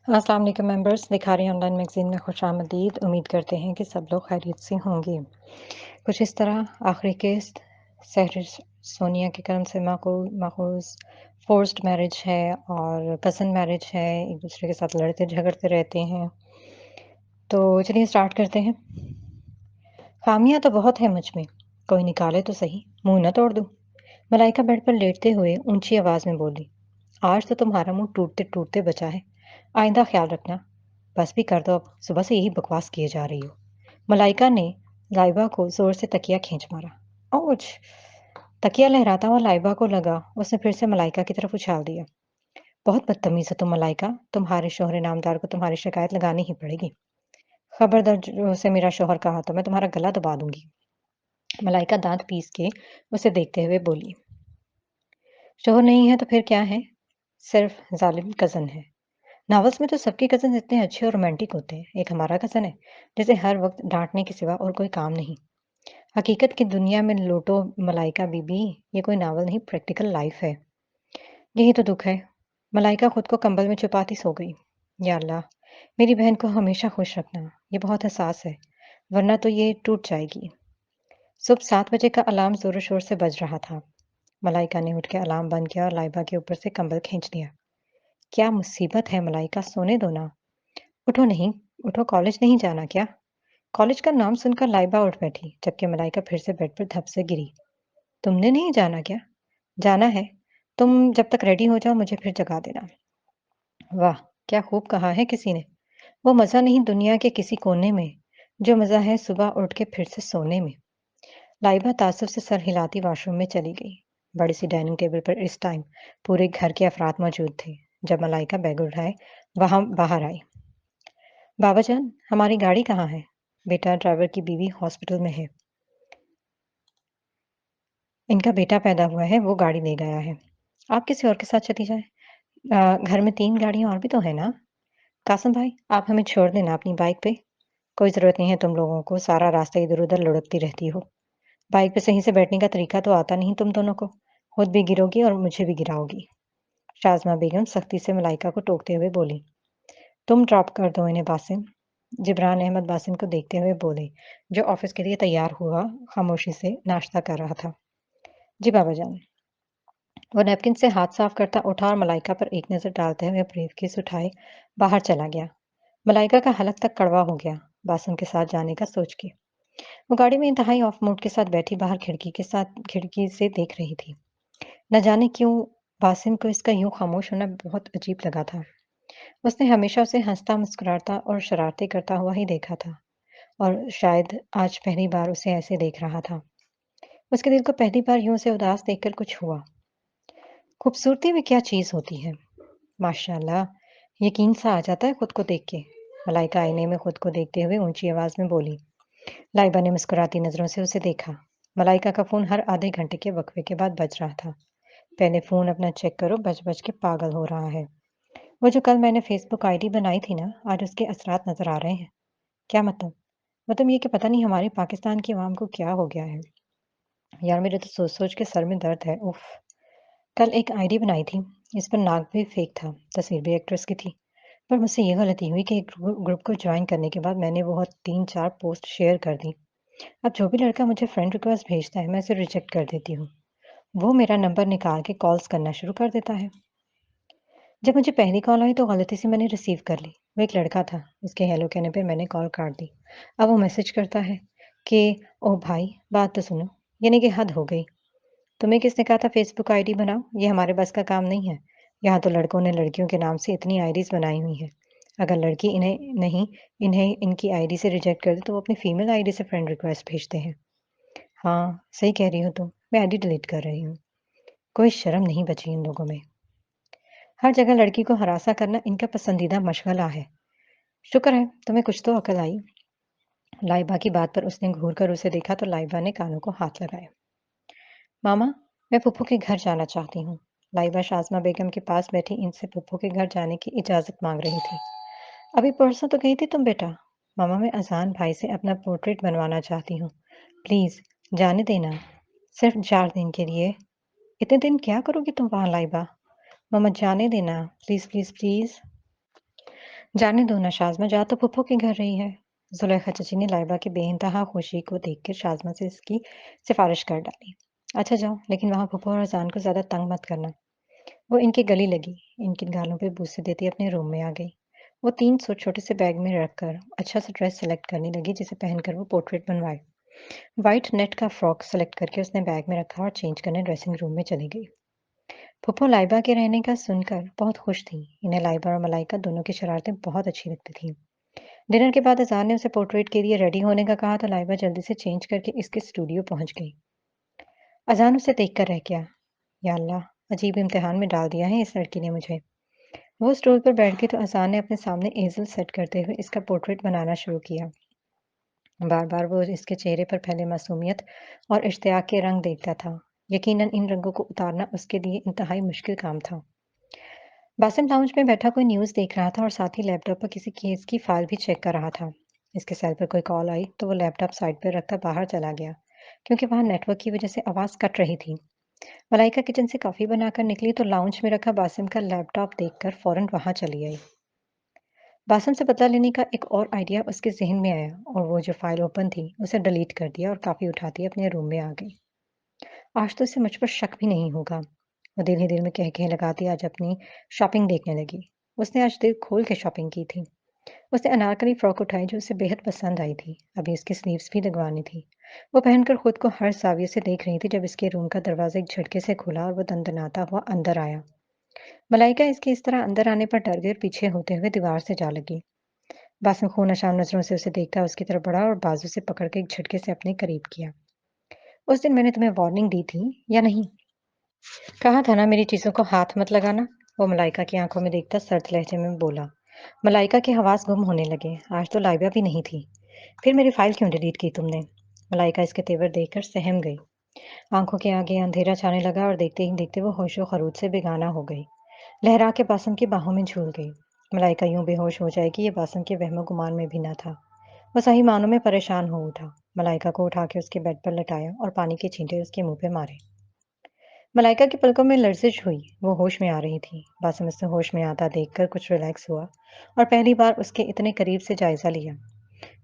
अस्सलाम वालेकुम members, Likhari online magazine में खुशामदीद। उम्मीद करते हैं कि सब लोग खैरियत से होंगे। कुछ इस तरह आखिरी किस्त सहर सोनिया के कर्म से माखूज़ फ़ोर्स्ड मैरिज है और कज़न मैरिज है, एक-दूसरे के साथ लड़ते-झगड़ते रहते हैं। तो चलिए स्टार्ट करते हैं। ख़ामियाँ तो बहुत हैं मुझ में, कोई निकाले तो सही, मुँह न तोड़ दूँ। मलाइका बेड पर लेटते हुए ऊँची आवाज़ में बोली, आज तो तुम्हारा मुँह टूटते-टूटते बचा है। आइंदा ख़्याल रखना। बस भी कर दो अब, सुबह से यही बकवास किए जा रही हो। मलाइका ने लाइबा को ज़ोर से तकिया खींच मारा। ouch! तकिया लहराता हुआ लाइबा को लगा, उसने फिर से मलाइका की तरफ उछाल दिया। बहुत बदतमीज़ हो तुम मलाइका, तुम्हारे शौहर नामदार को तुम्हारी शिकायत लगानी ही पड़ेगी। खबरदार ज़ोर से मेरा शौहर कहा तो मैं तुम्हारा गला दबा दूँगी। मलाइका दाँत पीस के उसे देखते हुए बोली। शौहर नहीं है तो फिर क्या है? सिर्फ़ ज़ालिम कज़न है। नॉवेल्स में तो सबके कज़न इतने अच्छे और रोमांटिक होते हैं। एक हमारा कज़न है, जिसे हर वक़्त डाँटने के सिवा और कोई काम नहीं। हकीकत की दुनिया में लौटो मलाइका बीबी, ये कोई नॉवल नहीं प्रैक्टिकल लाइफ़ है। यही तो दुःख है। मलाइका खुद को कंबल में छुपाती सो गई। या अल्लाह! मेरी बहन को हमेशा खुश रखना। ये बहुत हसास है, वरना तो ये टूट जाएगी। सुबह 7 बजे का अलार्म ज़ोरों-शोर से बज रहा था। मलाइका ने उठ के अलार्म बंद किया और लाइबा के ऊपर से कंबल खींच लिया। क्या मुसीबत है मलाइका, सोने दो ना। उठो नहीं, उठो, कॉलेज नहीं जाना क्या? कॉलेज का नाम सुनकर लाइबा उठ बैठी, जबकि मलाइका फिर से बेड पर धप से गिरी। तुमने नहीं जाना क्या? जाना है। तुम जब तक रेडी हो जाओ मुझे फिर जगा देना। वाह! क्या खूब कहा है किसी ने। वो मज़ा नहीं दुनिया के किसी कोने में, जो मज़ा है सुबह उठ के फिर से सोने में। लाइबा ताज्जुब से सर हिलाती वॉशरूम में चली गई। बड़ी सी डाइनिंग टेबल पर इस टाइम पूरे घर के अफराद मौजूद थे। जब मलाइका बैग उठाए, वहाँ बाहर आई। बाबा जान, हमारी गाड़ी कहाँ है? बेटा, ड्राइवर की बीवी हॉस्पिटल में है। इनका बेटा पैदा हुआ है, वो गाड़ी ले गया है। आप किसी और के साथ चली जाएँ। घर में 3 गाड़ियाँ और भी तो है ना? कासिम भाई, आप हमें छोड़ देना अपनी बाइक पे। कोई ज़रूरत नहीं है तुम लोगों को, सारा रास्ता इधर-उधर लुढ़कती रहती हो। बाइक पे सही से बैठने का तरीका तो आता नहीं तुम दोनों को। खुद भी गिरोगी और मुझे भी गिराओगी। शाज़मा बेगम सख्ती से मलाइका को टोकते हुए बोली। तुम ड्रॉप कर दो इन्हें बासिम। जिब्रान अहमद बासिम को देखते हुए बोले, जो ऑफिस के लिए तैयार हुआ खामोशी से नाश्ता कर रहा था। जी बाबा जान। वो नैपकिन से हाथ साफ करता उठा और मलाइका पर एक नज़र डालते हुए ब्रीफकेस उठाए बाहर चला गया। मलाइका का हलक तक कड़वा हो गया बासिम के साथ जाने का सोच के। वो गाड़ी में इंतहाई ऑफ मूड के साथ बैठी बाहर खिड़की से देख रही थी। न जाने क्यों बासिम को इसका यूं खामोश होना बहुत अजीब लगा था। उसने हमेशा उसे हंसता मुस्कुराता और शरारतें करता हुआ ही देखा था और शायद आज पहली बार उसे ऐसे देख रहा था। उसके दिल को पहली बार यूं उसे उदास देखकर कुछ हुआ। खूबसूरती भी क्या चीज़ होती है। माशाल्लाह, यकीन सा आ जाता है खुद को देख के। मलाइका आईने में खुद को देखते हुए ऊंची आवाज में बोली। लाइबा ने मुस्कुराती नजरों से उसे देखा। मलाइका का फोन हर आधे घंटे के वक्फे के बाद बज रहा था। पहले फोन अपना चेक करो, बज बज के पागल हो रहा है। वो जो कल मैंने फेसबुक आईडी बनाई थी ना, आज उसके असरात नजर आ रहे हैं। क्या मतलब? मतलब ये कि पता नहीं हमारे पाकिस्तान की आवाम को क्या हो गया है। यार मेरे तो सोच सोच के सर में दर्द है। उफ। कल एक आईडी बनाई थी। इस पर नाक भी फेक था, तस्वीर भी एक्ट्रेस की थी। पर मुझसे ये गलती हुई कि एक ग्रुप को ज्वाइन करने के बाद मैंने वो 3-4 पोस्ट शेयर कर दी। अब जो भी लड़का मुझे फ्रेंड रिक्वेस्ट भेजता है, मैं उसे रिजेक्ट कर देती हूँ। वो मेरा नंबर निकाल के कॉल्स करना शुरू कर देता है। जब मुझे पहली कॉल आई तो गलती से मैंने रिसीव कर ली। वो एक लड़का था। उसके हेलो कहने पे मैंने कॉल काट दी। अब वो मैसेज करता है कि ओ भाई, बात तो सुनो। यानी कि हद हो गई। तुम्हें किसने कहा था फेसबुक आईडी बनाओ? ये हमारे बस का काम नहीं है। यहाँ तो लड़कों ने लड़कियों के नाम से इतनी आईडीज़ बनाई हुई हैं। अगर लड़की इन्हें इनकी आईडी से रिजेक्ट कर दे तो वो अपनी फीमेल आईडी से फ्रेंड रिक्वेस्ट भेजते हैं। हाँ, सही कह रही हो तुम। मैं आईडी डिलीट कर रही हूँ। कोई शर्म नहीं बची इन लोगों में। हर जगह लड़की को हरासा करना इनका पसंदीदा मशगला है। शुक्र है तुम्हें कुछ तो अकल आई। लाइबा की बात पर उसने घूर कर उसे देखा तो लाइबा ने कानों को हाथ लगाए। मामा, मैं फूफू के घर जाना चाहती हूँ। लाइबा शाज़मा बेगम के पास बैठी इनसे फूफू के घर जाने की इजाज़त मांग रही थी। अभी परसों तो गई थी तुम बेटा। मामा, मैं अज़ान भाई से अपना पोर्ट्रेट बनवाना चाहती हूँ। प्लीज़, जाने देना। सिर्फ 4 दिन के लिए। इतने दिन क्या करोगी तुम वहाँ लाइबा? मामा, जाने देना। Please, please, please. जाने दो ना शाज़मा, जा तो फूफो के घर रही है। ज़ुलेखा चची ने लाइबा की बेइंतहा खुशी को देखकर शाज़मा से इसकी सिफ़ारिश कर डाली। अच्छा जाओ, लेकिन वहाँ फूफो और अज़ान को ज़्यादा तंग मत करना। वो इनके गले लगी, इनके गालों पे बूसे देती अपने रूम में आ गई। वो 3 सूट छोटे से बैग में रखकर अच्छा सा ड्रेस सेलेक्ट करने लगी जिसे पहनकर वो पोर्ट्रेट बनवाए। व्हाइट नेट का फ्रॉक सेलेक्ट करके उसने बैग में रखा और चेंज करने ड्रेसिंग रूम में चली गई। फूफो लाइबा के रहने का सुनकर बहुत खुश थी। इन्हें लाइबा और मलाइका दोनों की शरारतें बहुत अच्छी लगती थी। डिनर के बाद अज़ान ने उसे पोर्ट्रेट के लिए रेडी होने का कहा तो लाइबा जल्दी से चेंज करके इसके स्टूडियो पहुंच गई। अज़ान उसे देखकर रह गया। या अल्लाह, अजीब इम्तिहान में डाल दिया है इस लड़की ने मुझे। वो स्टूल पर बैठ गई तो अज़ान ने अपने सामने एज़ल सेट करते हुए इसका पोर्ट्रेट बनाना शुरू किया। बार-बार वो इसके चेहरे पर फैले मासूमियत और इश्तियाक के रंग देखता था। यकीनन इन रंगों को उतारना उसके लिए इंतहाई मुश्किल काम था। बासिम लाउंज में बैठा कोई न्यूज़ देख रहा था और साथ ही लैपटॉप पर किसी केस की फाइल भी चेक कर रहा था। इसके सेल पर कोई कॉल आई तो वो लैपटॉप साइड पर रखकर बाहर चला गया, क्योंकि वहां नेटवर्क की वजह से आवाज़ कट रही थी। मलाइका किचन से कॉफ़ी बनाकर निकली तो लाउंज में रखा बासिम का लैपटॉप देखकर फौरन वहां चली आई। बासिम से बदला लेने का एक और आइडिया उसके ज़हन में आया और वो जो फ़ाइल ओपन थी, उसे डिलीट कर दिया और कॉफ़ी उठाती अपने रूम में आ गई। आज तो इसे मुझ पर शक भी नहीं होगा। वो दिल ही दिल में कह लगाती आज अपनी शॉपिंग देखने लगी। उसने आज दिल खोल के शॉपिंग की थी। उसने अनारकली फ्रॉक उठाई जो उसे बेहद पसंद आई थी। अभी इसकी स्लीव्स भी लगवानी थी। वो पहनकर खुद को हर ज़ाविये से देख रही थी जब इसके रूम का दरवाज़ा एक झटके से खुला और वो दनदनाता हुआ अंदर आया। मलाइका इसके इस तरह अंदर आने पर डर गई और पीछे होते हुए दीवार से जा लगी। बासिम खूनशाम नज़रों से उसे देखता उसकी तरफ बढ़ा और बाजू से पकड़ के एक झटके से अपने करीब किया। उस दिन मैंने तुम्हें वार्निंग दी थी या नहीं? कहा था ना मेरी चीज़ों को हाथ मत लगाना। वो मलाइका की आंखों में देखता सर्द लहजे में बोला। मलाइका के हवास गुम होने लगे। आज तो लाइबा भी नहीं थी। फिर मेरी फाइल क्यों डिलीट की तुमने? मलाइका इसके तेवर देखकर सहम गई। आंखों के आगे अंधेरा छाने लगा और देखते ही देखते वो होशो खरूद से बेगाना हो गई। लहरा के बासम की बाहों में झूल गई। मलाइका यूं बेहोश हो जाएगी ये बासम के वहमो गुमान में भी न था। वो सही मानों में परेशान हो उठा। मलाइका को उठा के उसके बेड पर लटाया और पानी के छींटे उसके मुंह पे मारे। मलाइका की पलकों में लर्जिश हुई। वो होश में आ रही थी। बासिम उसे होश में आता देखकर कुछ रिलैक्स हुआ और पहली बार उसके इतने करीब से जायजा लिया।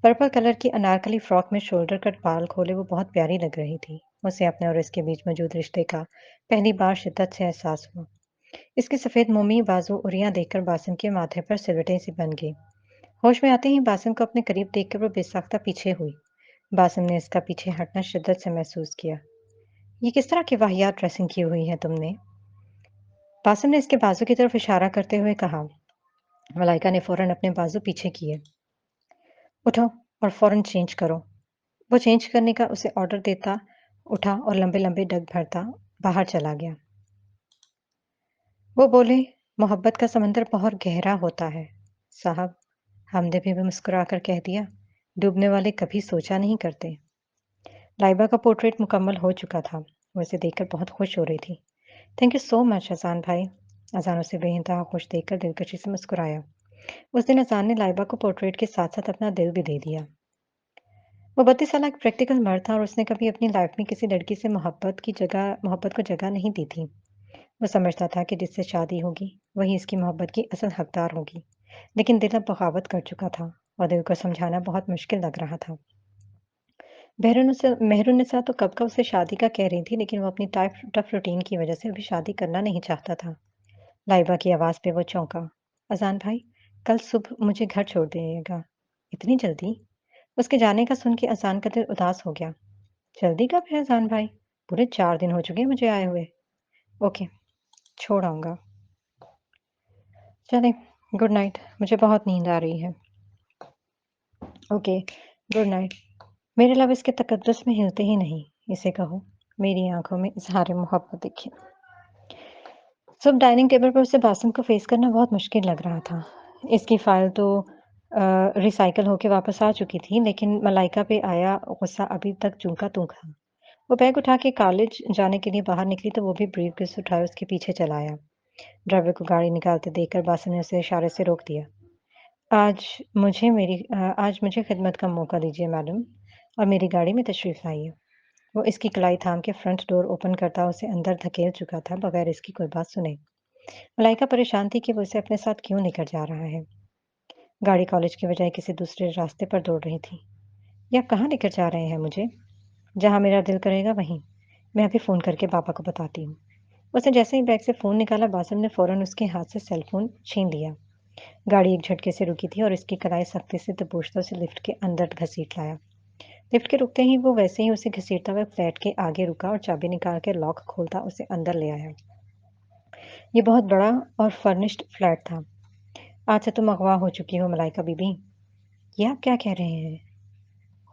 पर्पल कलर की अनारकली फ्रॉक में शोल्डर कट बाल खोले वो बहुत प्यारी लग रही थी। उसे अपने और इसके बीच मौजूद रिश्ते का पहली बार शिद्दत से एहसास हुआ। इसकी सफेद मोमी बाजू उरियां देखकर बासिम के माथे पर सिलवटें सी बन गई। होश में आते ही बासिम को अपने करीब देखकर वो बेसाख्ता पीछे हुई। बासिम ने इसका पीछे हटना शिद्दत से महसूस किया। ये किस तरह की वाहियात ड्रेसिंग की हुई है तुमने? बासिम ने इसके बाजू की तरफ इशारा करते हुए कहा। मलाइका ने फौरन अपने बाजू पीछे किए। उठो और फौरन चेंज करो। वो चेंज करने का उसे ऑर्डर देता उठा और लंबे लंबे डग भरता बाहर चला गया। वो बोले, मोहब्बत का समंदर बहुत गहरा होता है साहब। हमने भी मुस्कुराकर कह दिया, डूबने वाले कभी सोचा नहीं करते। लाइबा का पोर्ट्रेट मुकम्मल हो चुका था। वो इसे देखकर बहुत खुश हो रही थी। थैंक यू सो मच अजान भाई। अजान उसे बेइंतहा खुश देखकर दिलकशी से मुस्कुराया। उस दिन अजान ने लाइबा को पोर्ट्रेट के साथ साथ अपना दिल भी दे दिया। वो 32 साल एक प्रैक्टिकल मर्द था और उसने कभी अपनी लाइफ में किसी लड़की से मोहब्बत को जगह नहीं दी थी। वो समझता था कि जिससे शादी होगी वही इसकी मोहब्बत की असल हकदार होगी। लेकिन दिल अब बगावत कर चुका था और दिल को समझाना बहुत मुश्किल लग रहा था। मेहरुन्निसा तो कब का उसे शादी का कह रही थी, लेकिन वो अपनी टफ रूटीन की वजह से अभी शादी करना नहीं चाहता था। लाइबा की आवाज़ पे वो चौंका। अजान भाई, कल सुबह मुझे घर छोड़ दीजिएगा। इतनी जल्दी? उसके जाने का सुन के अजान का दिल उदास हो गया। जल्दी कब है अजान भाई? पूरे 4 दिन हो चुके हैं मुझे आए हुए। ओके, छोड़ आऊंगा। चले, गुड नाइट। मुझे बहुत नींद आ रही है। Okay, good night. मेरे लब इसके तकद्दुस में हिलते ही नहीं। इसे कहो, मेरी आंखों में इजहार मोहब्बत दिखे। सुबह डाइनिंग टेबल पर उसे बासिम को फेस करना बहुत मुश्किल लग रहा था। इसकी फाइल तो रिसाइकल होके वापस आ चुकी थी, लेकिन मलाइका पे आया गुस्सा अभी तक चूका तू था। वो बैग उठा के कॉलेज जाने के लिए बाहर निकली तो वो भी ब्रीफकेस उठाए उसके पीछे चला आया। ड्राइवर को गाड़ी निकालते देखकर बासिम ने उसे इशारे से रोक दिया। आज मुझे खिदमत का मौका दीजिए मैडम, और मेरी गाड़ी में तशरीफ़ लाइए। वो इसकी कलाई थाम के फ्रंट डोर ओपन करता उसे अंदर धकेल चुका था बगैर इसकी कोई बात सुने। मलाइका परेशान थी कि वो इसे अपने साथ क्यों लेकर जा रहा है। गाड़ी कॉलेज के बजाय किसी दूसरे रास्ते पर दौड़ रही थी। ये आप कहाँ लेकर जा रहे हैं मुझे? जहाँ मेरा दिल करेगा वहीं। मैं अभी फ़ोन करके पापा को बताती हूँ। उसने जैसे ही बैग से फ़ोन निकाला, बासिम ने फ़ौरन उसके हाथ से सेल फ़ोन छीन लिया। गाड़ी एक झटके से रुकी थी और इसकी कलाई सख्ती से दबोचता उसे लिफ्ट के अंदर घसीट लाया। लिफ्ट के रुकते ही वो वैसे ही उसे घसीटता हुआ फ्लैट के आगे रुका और चाबी निकाल के लॉक खोलता उसे अंदर ले आया। ये बहुत बड़ा और फर्निश्ड फ्लैट था। आज से तुम अगवा हो चुकी हो मलाइका बीबी। ये आप क्या कह रहे हैं?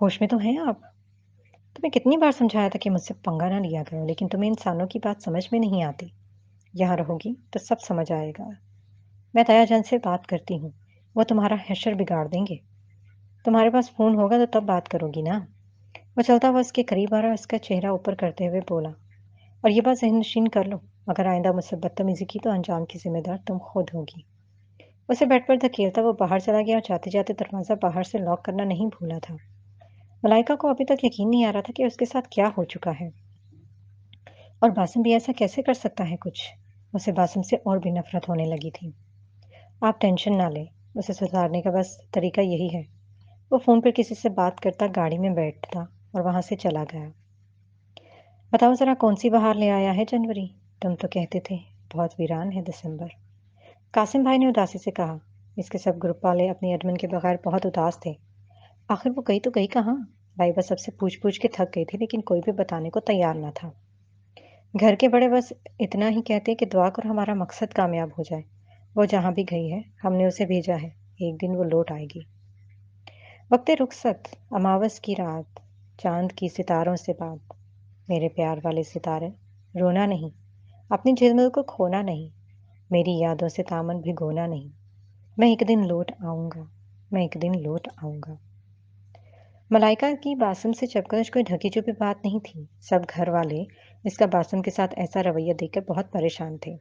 होश में तो हैं आप? तुम्हें कितनी बार समझाया था कि मुझसे पंगा ना लिया करो, लेकिन तुम्हें इंसानों की बात समझ में नहीं आती। यहाँ रहोगी तो सब समझ आएगा। मैं दयाजान से बात करती हूँ। वो तुम्हारा हैशर बिगाड़ देंगे। तुम्हारे पास फ़ोन होगा तो तब बात करोगी ना। वो चलता हुआ उसके करीब आ रहा, उसका चेहरा ऊपर करते हुए बोला, और ये बात ज़हन नशीन कर लो, अगर आइंदा मुझसे बदतमीज़ी की तो अंजाम की ज़िम्मेदार तुम खुद होगी। उसे बेड पर धकेलता वो बाहर चला गया और जाते-जाते दरवाज़ा बाहर से लॉक करना नहीं भूला था। मलाइका को अभी तक यकीन नहीं आ रहा था कि उसके साथ क्या हो चुका है, और बासिम भी ऐसा कैसे कर सकता है कुछ। उसे बासिम से और भी नफ़रत होने लगी थी। आप टेंशन ना लें, उसे सुधारने का बस तरीका यही है। वो फ़ोन पर किसी से बात करता गाड़ी में बैठता और वहाँ से चला गया। बताओ ज़रा कौन-सी बहार ले आया है जनवरी? तुम तो कहते थे बहुत वीरान है दिसंबर। कासिम भाई ने उदासी से कहा। इसके सब ग्रुप वाले अपनी एडमिन के बगैर बहुत उदास थे। आखिर वो गई तो गई कहाँ? लाइबा सबसे पूछ-पूछ के थक गई थी, लेकिन कोई भी बताने को तैयार न था। घर के बड़े बस इतना ही कहते कि दुआ करो हमारा मकसद कामयाब हो जाए। वो जहाँ भी गई है, हमने उसे भेजा है। एक दिन वो लौट आएगी। वक़्त रुखसत, अमावस की रात, चाँद की सितारों से बात। मेरे प्यार वाले सितारे, रोना नहीं, अपनी झिलमिल को खोना नहीं, मेरी यादों से दामन भिगोना नहीं। मैं एक दिन लौट आऊँगा, मैं एक दिन लौट आऊँगा। मलाइका की बासिम से चपकदश कोई ढकी-छुपी बात नहीं थी। सब घर वाले इसका बासिम के साथ ऐसा रवैया देखकर बहुत परेशान थे।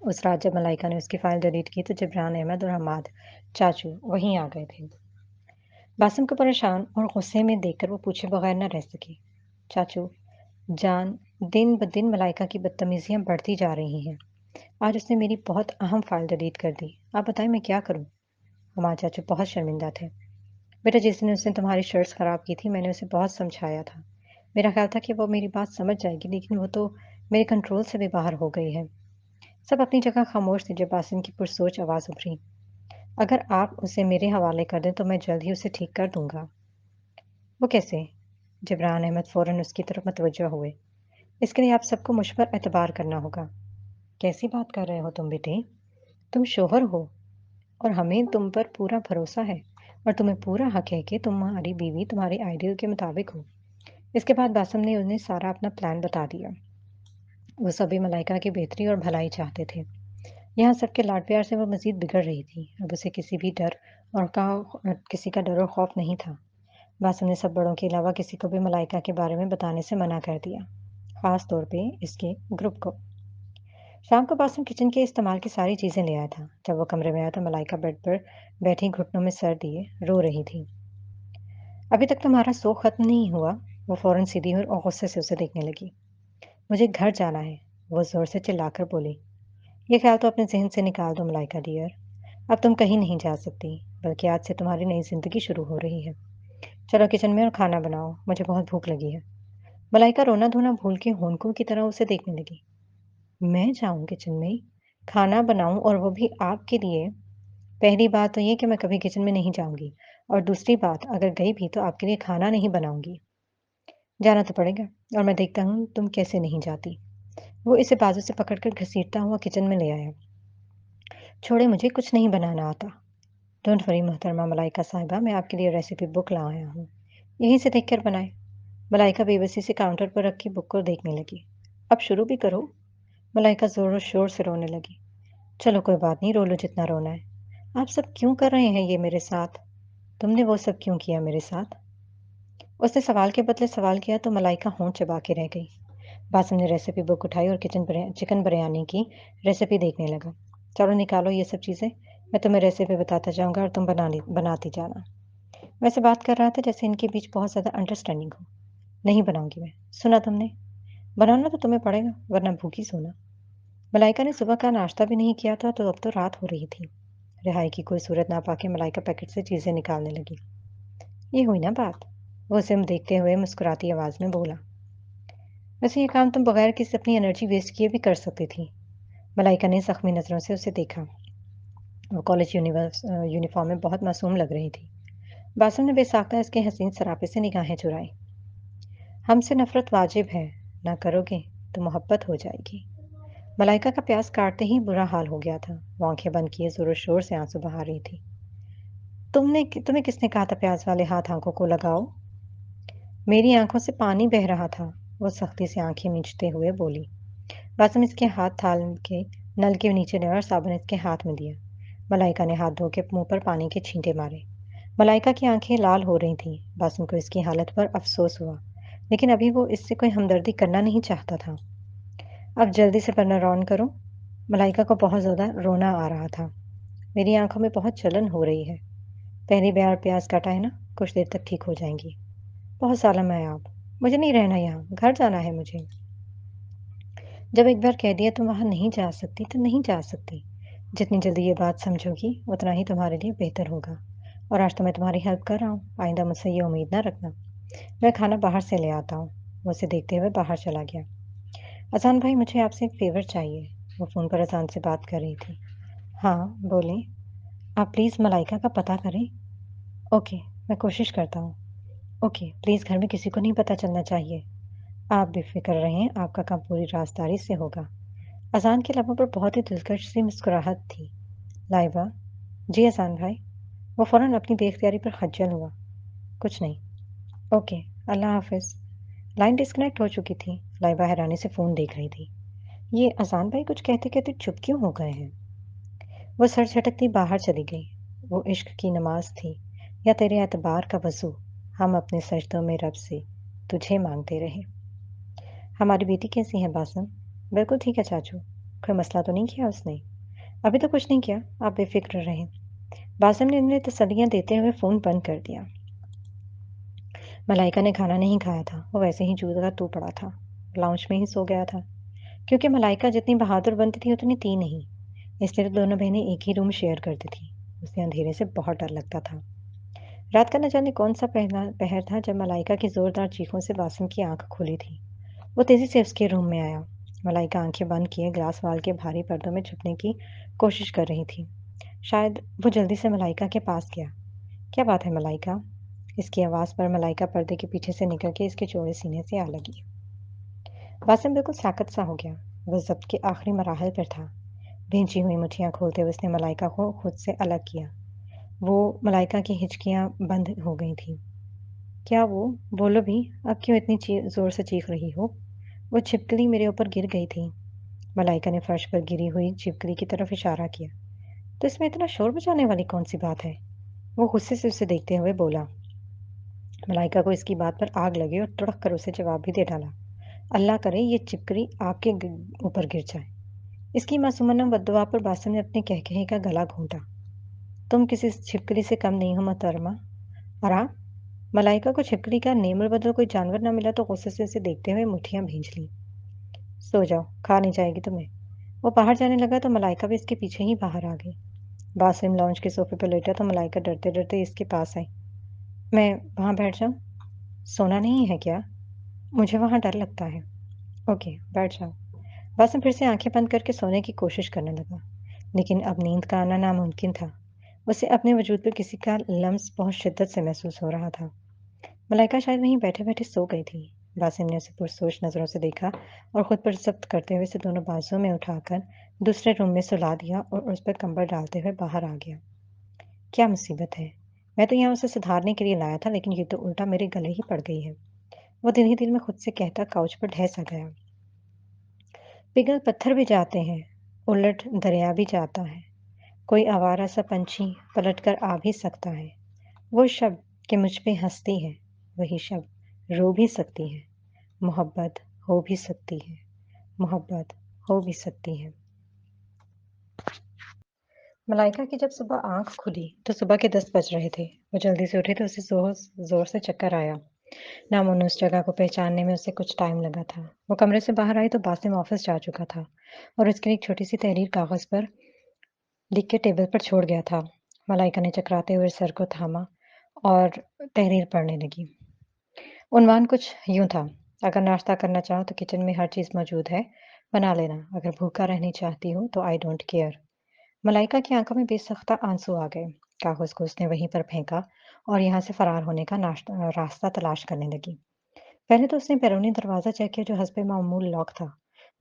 उस रात जब मलाइका ने उसकी फाइल डिलीट की तो जिब्रान अहमद और हमाद चाचू वहीं आ गए थे। बासिम को परेशान और गुस्से में देखकर वो पूछे बगैर न रह सकी। चाचू जान, दिन ब दिन मलाइका की बदतमीजियां बढ़ती जा रही हैं। आज उसने मेरी बहुत अहम फाइल डिलीट कर दी। आप बताएं मैं क्या करूं? हमारे चाचू बहुत शर्मिंदा थे। बेटा, जिस दिन उसने तुम्हारी शर्ट्स खराब की थी मैंने उसे बहुत समझाया था। मेरा ख्याल था कि वो मेरी बात समझ जाएगी, लेकिन वो तो मेरे कंट्रोल से भी बाहर हो गई है। सब अपनी जगह खामोश थे जब बासिम की पुरसोच आवाज़ उभरी। अगर आप उसे मेरे हवाले कर दें तो मैं जल्द ही उसे ठीक कर दूंगा। वो कैसे? जिब्रान अहमद फौरन उसकी तरफ मतवज्जो हुए। इसके लिए आप सबको मुझ पर एतबार करना होगा। कैसी बात कर रहे हो तुम बेटे? तुम शोहर हो और हमें तुम पर पूरा भरोसा है, और तुम्हें पूरा हक है कि तुम्हारी बीवी तुम्हारे आइडियल के मुताबिक हो। इसके बाद बासम ने उन्हें सारा अपना प्लान बता दिया। वो सभी मलाइका की बेहतरी और भलाई चाहते थे। यहाँ सबके लाड प्यार से वो मजीद बिगड़ रही थी। अब उसे किसी का डर और खौफ नहीं था। बासम ने सब बड़ों के अलावा किसी को भी मलाइका के बारे में बताने से मना कर दिया, खास तौर पे इसके ग्रुप को। शाम को बासम किचन के इस्तेमाल की सारी चीजें ले आया था। जब वो कमरे में आया तो मलाइका बेड पर बैठी घुटनों में सर दिए रो रही थी। अभी तक तुम्हारा सो खत्म नहीं हुआ? वो फौरन सीधी हुई और गुस्से से उसे देखने लगी। मुझे घर जाना है, वो जोर से चिल्लाकर बोली। ये ख्याल तो अपने जहन से निकाल दो मलाइका डियर। अब तुम कहीं नहीं जा सकती, बल्कि आज से तुम्हारी नई जिंदगी शुरू हो रही है। चलो किचन में और खाना बनाओ, मुझे बहुत भूख लगी है। मलाइका रोना धोना भूल के होंको की तरह उसे देखने लगी। मैं जाऊं किचन में, खाना बनाऊं, और वो भी आपके लिए? पहली बात तो ये कि मैं कभी किचन में नहीं जाऊंगी, और दूसरी बात, अगर गई भी तो आपके लिए खाना नहीं बनाऊंगी। जाना तो पड़ेगा, और मैं देखता हूँ तुम कैसे नहीं जाती। वो इसे बाजू से पकड़कर घसीटता हुआ किचन में ले आया। छोड़े, मुझे कुछ नहीं बनाना आता। डोंट वरी मोहतरमा मलाइका साहिबा, मैं आपके लिए रेसिपी बुक लाया हूँ, यहीं से देख कर बनाए। मलाइका बेबसी से काउंटर पर रखी बुक को देखने लगी। अब शुरू भी करो। मलाइका जोरों शोर से रोने लगी। चलो कोई बात नहीं, रो लो जितना रोना है। आप सब क्यों कर रहे हैं ये मेरे साथ? तुमने वो सब क्यों किया मेरे साथ? उसने सवाल के बदले सवाल किया तो मलाइका होंठ चबा के रह गई। बासिम ने रेसिपी बुक उठाई और चिकन बिरयानी की रेसिपी देखने लगा। चलो निकालो ये सब चीज़ें, मैं तुम्हें रेसिपी बताता जाऊंगा और तुम बनाती जाना। वैसे बात कर रहा था जैसे इनके बीच बहुत ज़्यादा अंडरस्टैंडिंग हो। नहीं बनाऊंगी मैं, सुना तुमने? बनाना तो तुम्हें पड़ेगा, वरना भूखी सोना। मलाइका ने सुबह का नाश्ता भी नहीं किया था तो अब तो रात हो रही थी। रिहाई की कोई सूरत ना पाके मलाइका पैकेट से चीज़ें निकालने लगी। ये हुई ना बात। वो सिम देखते हुए मुस्कुराती आवाज़ में बोला। वैसे ये काम तुम बगैर किसी अपनी एनर्जी वेस्ट किए भी कर सकती थी। मलाइका ने ज़ख्मी नज़रों से उसे देखा। वो कॉलेज यूनिफ़ॉर्म में बहुत मासूम लग रही थी। बासिम ने बेसाख्ता इसके हसीन सरापे से निगाहें चुराई। हमसे नफ़रत वाजिब है, ना करोगे तो मोहब्बत हो जाएगी। मलाइका का प्यास काटते ही बुरा हाल हो गया था। वो आंखें बंद किए ज़ोर-शोर से आंसू बहा रही थी। तुम्हें किसने कहा था प्यास वाले हाथ आँखों को लगाओ? मेरी आँखों से पानी बह रहा था। वो सख्ती से आंखें मींचते हुए बोली। बासिम इसके हाथ थाल के नल के नीचे ले और साबुन इसके हाथ में दिया। मलाइका ने हाथ धो के मुंह पर पानी के छींटे मारे। मलाइका की आंखें लाल हो रही थीं। बासिम को इसकी हालत पर अफसोस हुआ, लेकिन अभी वो इससे कोई हमदर्दी करना नहीं चाहता था। अब जल्दी से बर्नर ऑन करो। मलाइका को बहुत ज़्यादा रोना आ रहा था। मेरी आंखों में बहुत जलन हो रही है। पहली बार प्यास काटा है ना, कुछ देर तक ठीक हो जाएंगी। बहुत सालम है आप। मुझे नहीं रहना यहाँ, घर जाना है मुझे। जब एक बार कह दिया तुम वहाँ नहीं जा सकती तो नहीं जा सकती। जितनी जल्दी ये बात समझोगी उतना ही तुम्हारे लिए बेहतर होगा। और आज तो मैं तुम्हारी हेल्प कर रहा हूँ, आइंदा मुझसे ये उम्मीद ना रखना। मैं खाना बाहर से ले आता हूँ। वो उसे देखते हुए बाहर चला गया। अजान भाई, मुझे आपसे एक फ़ेवर चाहिए। वो फ़ोन पर अजान से बात कर रही थी। हाँ, बोलें। आप प्लीज़ मलाइका का पता करें। ओके, मैं कोशिश करता हूँ। ओके, प्लीज़ घर में किसी को नहीं पता चलना चाहिए। आप बेफ़िक्र रहें, आपका काम पूरी राज़दारी से होगा। अज़ान के लबों पर बहुत ही दिलकश सी मुस्कुराहट थी। लाइबा, जी अज़ान भाई। वो फ़ौरन अपनी बेख्तियारी पर खज्जल हुआ। कुछ नहीं। ओके, अल्लाह हाफ़िज़। लाइन डिस्कनेक्ट हो चुकी थी। लाइबा हैरानी से फ़ोन देख रही थी। ये अज़ान भाई कुछ कहते-कहते चुप क्यों हो गए हैं? वो सर झटकती बाहर चली गई। वो इश्क की नमाज़ थी या तेरे एतबार का वज़ू। हम अपने सजदों में रब से तुझे माँगते रहे। हमारी बेटी कैसी है बासिम? बिल्कुल ठीक है चाचू। कोई मसला तो नहीं किया उसने? अभी तो कुछ नहीं किया, आप बेफ़िक्र रहें। बासिम ने उन्हें तसल्लियाँ देते हुए फ़ोन बंद कर दिया। मलाइका ने खाना नहीं खाया था, वो वैसे ही जूं का त्यों पड़ा था। लाउंज में ही सो गया था। क्योंकि मलाइका जितनी बहादुर बनती थी उतनी थी नहीं, इसलिए तो दोनों बहनें एक ही रूम शेयर करती थी। उसे अंधेरे से बहुत डर लगता था। रात का न जाने कौन सा पहला पहर था जब मलाइका की ज़ोरदार चीखों से बासिम की आँख खुली थी। वो तेज़ी से उसके रूम में आया। मलाइका आंखें बंद किए ग्लास वाल के भारी पर्दों में छुपने की कोशिश कर रही थी। शायद वो जल्दी से मलाइका के पास गया। क्या बात है मलाइका? इसकी आवाज़ पर मलाइका पर्दे के पीछे से निकल के इसके चौड़े सीने से आ लगी। बासिम बिल्कुल साकत सा हो गया। वो ज़ब्त के आखिरी मराहल पर था। भींची हुई मुठ्ठियाँ खोलते हुए उसने मलाइका को खुद से अलग किया। वो मलाइका की हिचकियाँ बंद हो गई थीं। क्या वो? बोलो भी, अब क्यों इतनी ज़ोर से चीख रही हो? वो छिपकली मेरे ऊपर गिर गई थी। मलाइका ने फर्श पर गिरी हुई छिपकली की तरफ इशारा किया। तो इसमें इतना शोर मचाने वाली कौन सी बात है? वो गुस्से से उसे देखते हुए बोला। मलाइका को इसकी बात पर आग लगी और तुड़क कर उसे जवाब भी दे डाला। अल्लाह करे ये छिपकली आपके ऊपर गिर जाए। इसकी मासूमाना बद्दुआ पर बासिम ने अपने कहकहे का गला घोंटा। तुम किसी छिपकली से कम नहीं हो मोहतरमा। और आप? मलाइका को छिपकली का नेमल बदल कोई जानवर न मिला तो गुस्से से उसे देखते हुए मुठ्ठियां भींच ली। सो जाओ, खा नहीं जाएगी तुम्हें। वो बाहर जाने लगा तो मलाइका भी इसके पीछे ही बाहर आ गई। बासिम लॉन्च के सोफे पर लेटा तो मलाइका डरते डरते इसके पास आई। मैं वहाँ बैठ जाऊँ? सोना नहीं है क्या? मुझे वहाँ डर लगता है। ओके, बैठ जाओ। बासिम फिर से आंखें बंद करके सोने की कोशिश करने लगा, लेकिन अब नींद का आना नामुमकिन था। उसे अपने वजूद पर किसी का लम्स बहुत शिद्दत से महसूस हो रहा था। मलाइका शायद वहीं बैठे-बैठे सो गई थी। बासिम ने उसे पुरसोच नज़रों से देखा और खुद पर ज़ब्त करते हुए उसे दोनों बाजुओं में उठाकर दूसरे रूम में सुला दिया और उस पर कंबल डालते हुए बाहर आ गया। क्या मुसीबत है? मैं तो यहाँ उसे सुधारने के लिए लाया था, लेकिन ये तो उल्टा मेरे गले ही पड़ गई है। वो दिल ही दिल में खुद से कहता काउच पर ढह सा गया। पिघल पत्थर भी जाते हैं, उलट दरिया भी जाता है। कोई आवारा सा पंछी पलट कर आ भी सकता है। वो शब्द कि मुझ पे हंसती है, वही शब्द रो भी सकती है। मोहब्बत हो भी सकती है, मोहब्बत हो भी सकती है। मलाइका की जब सुबह आंख खुली तो सुबह के 10 बज रहे थे। वो जल्दी से उठी तो उसे जोर जोर से चक्कर आया। नामोन उस जगह को पहचानने में उसे कुछ टाइम लगा था। वो कमरे से बाहर आई तो बासिम ऑफिस जा चुका था और उसके लिए एक छोटी सी तहरीर कागज पर लिख के टेबल पर छोड़ गया था। मलाइका ने चकराते हुए सर को थामा और तहरीर पढ़ने लगी। उन्वान कुछ यूं था, अगर नाश्ता करना चाहो तो किचन में हर चीज़ मौजूद है, बना लेना। अगर भूखा रहना चाहती हो तो आई डोंट केयर। मलाइका की आंखों में बेसख्ता आंसू आ गए। कागज को उसने वहीं पर फेंका और यहाँ से फरार होने का रास्ता तलाश करने लगी। पहले तो उसने बैरूनी दरवाजा चेक किया जो हस्बे मामूल लॉक था।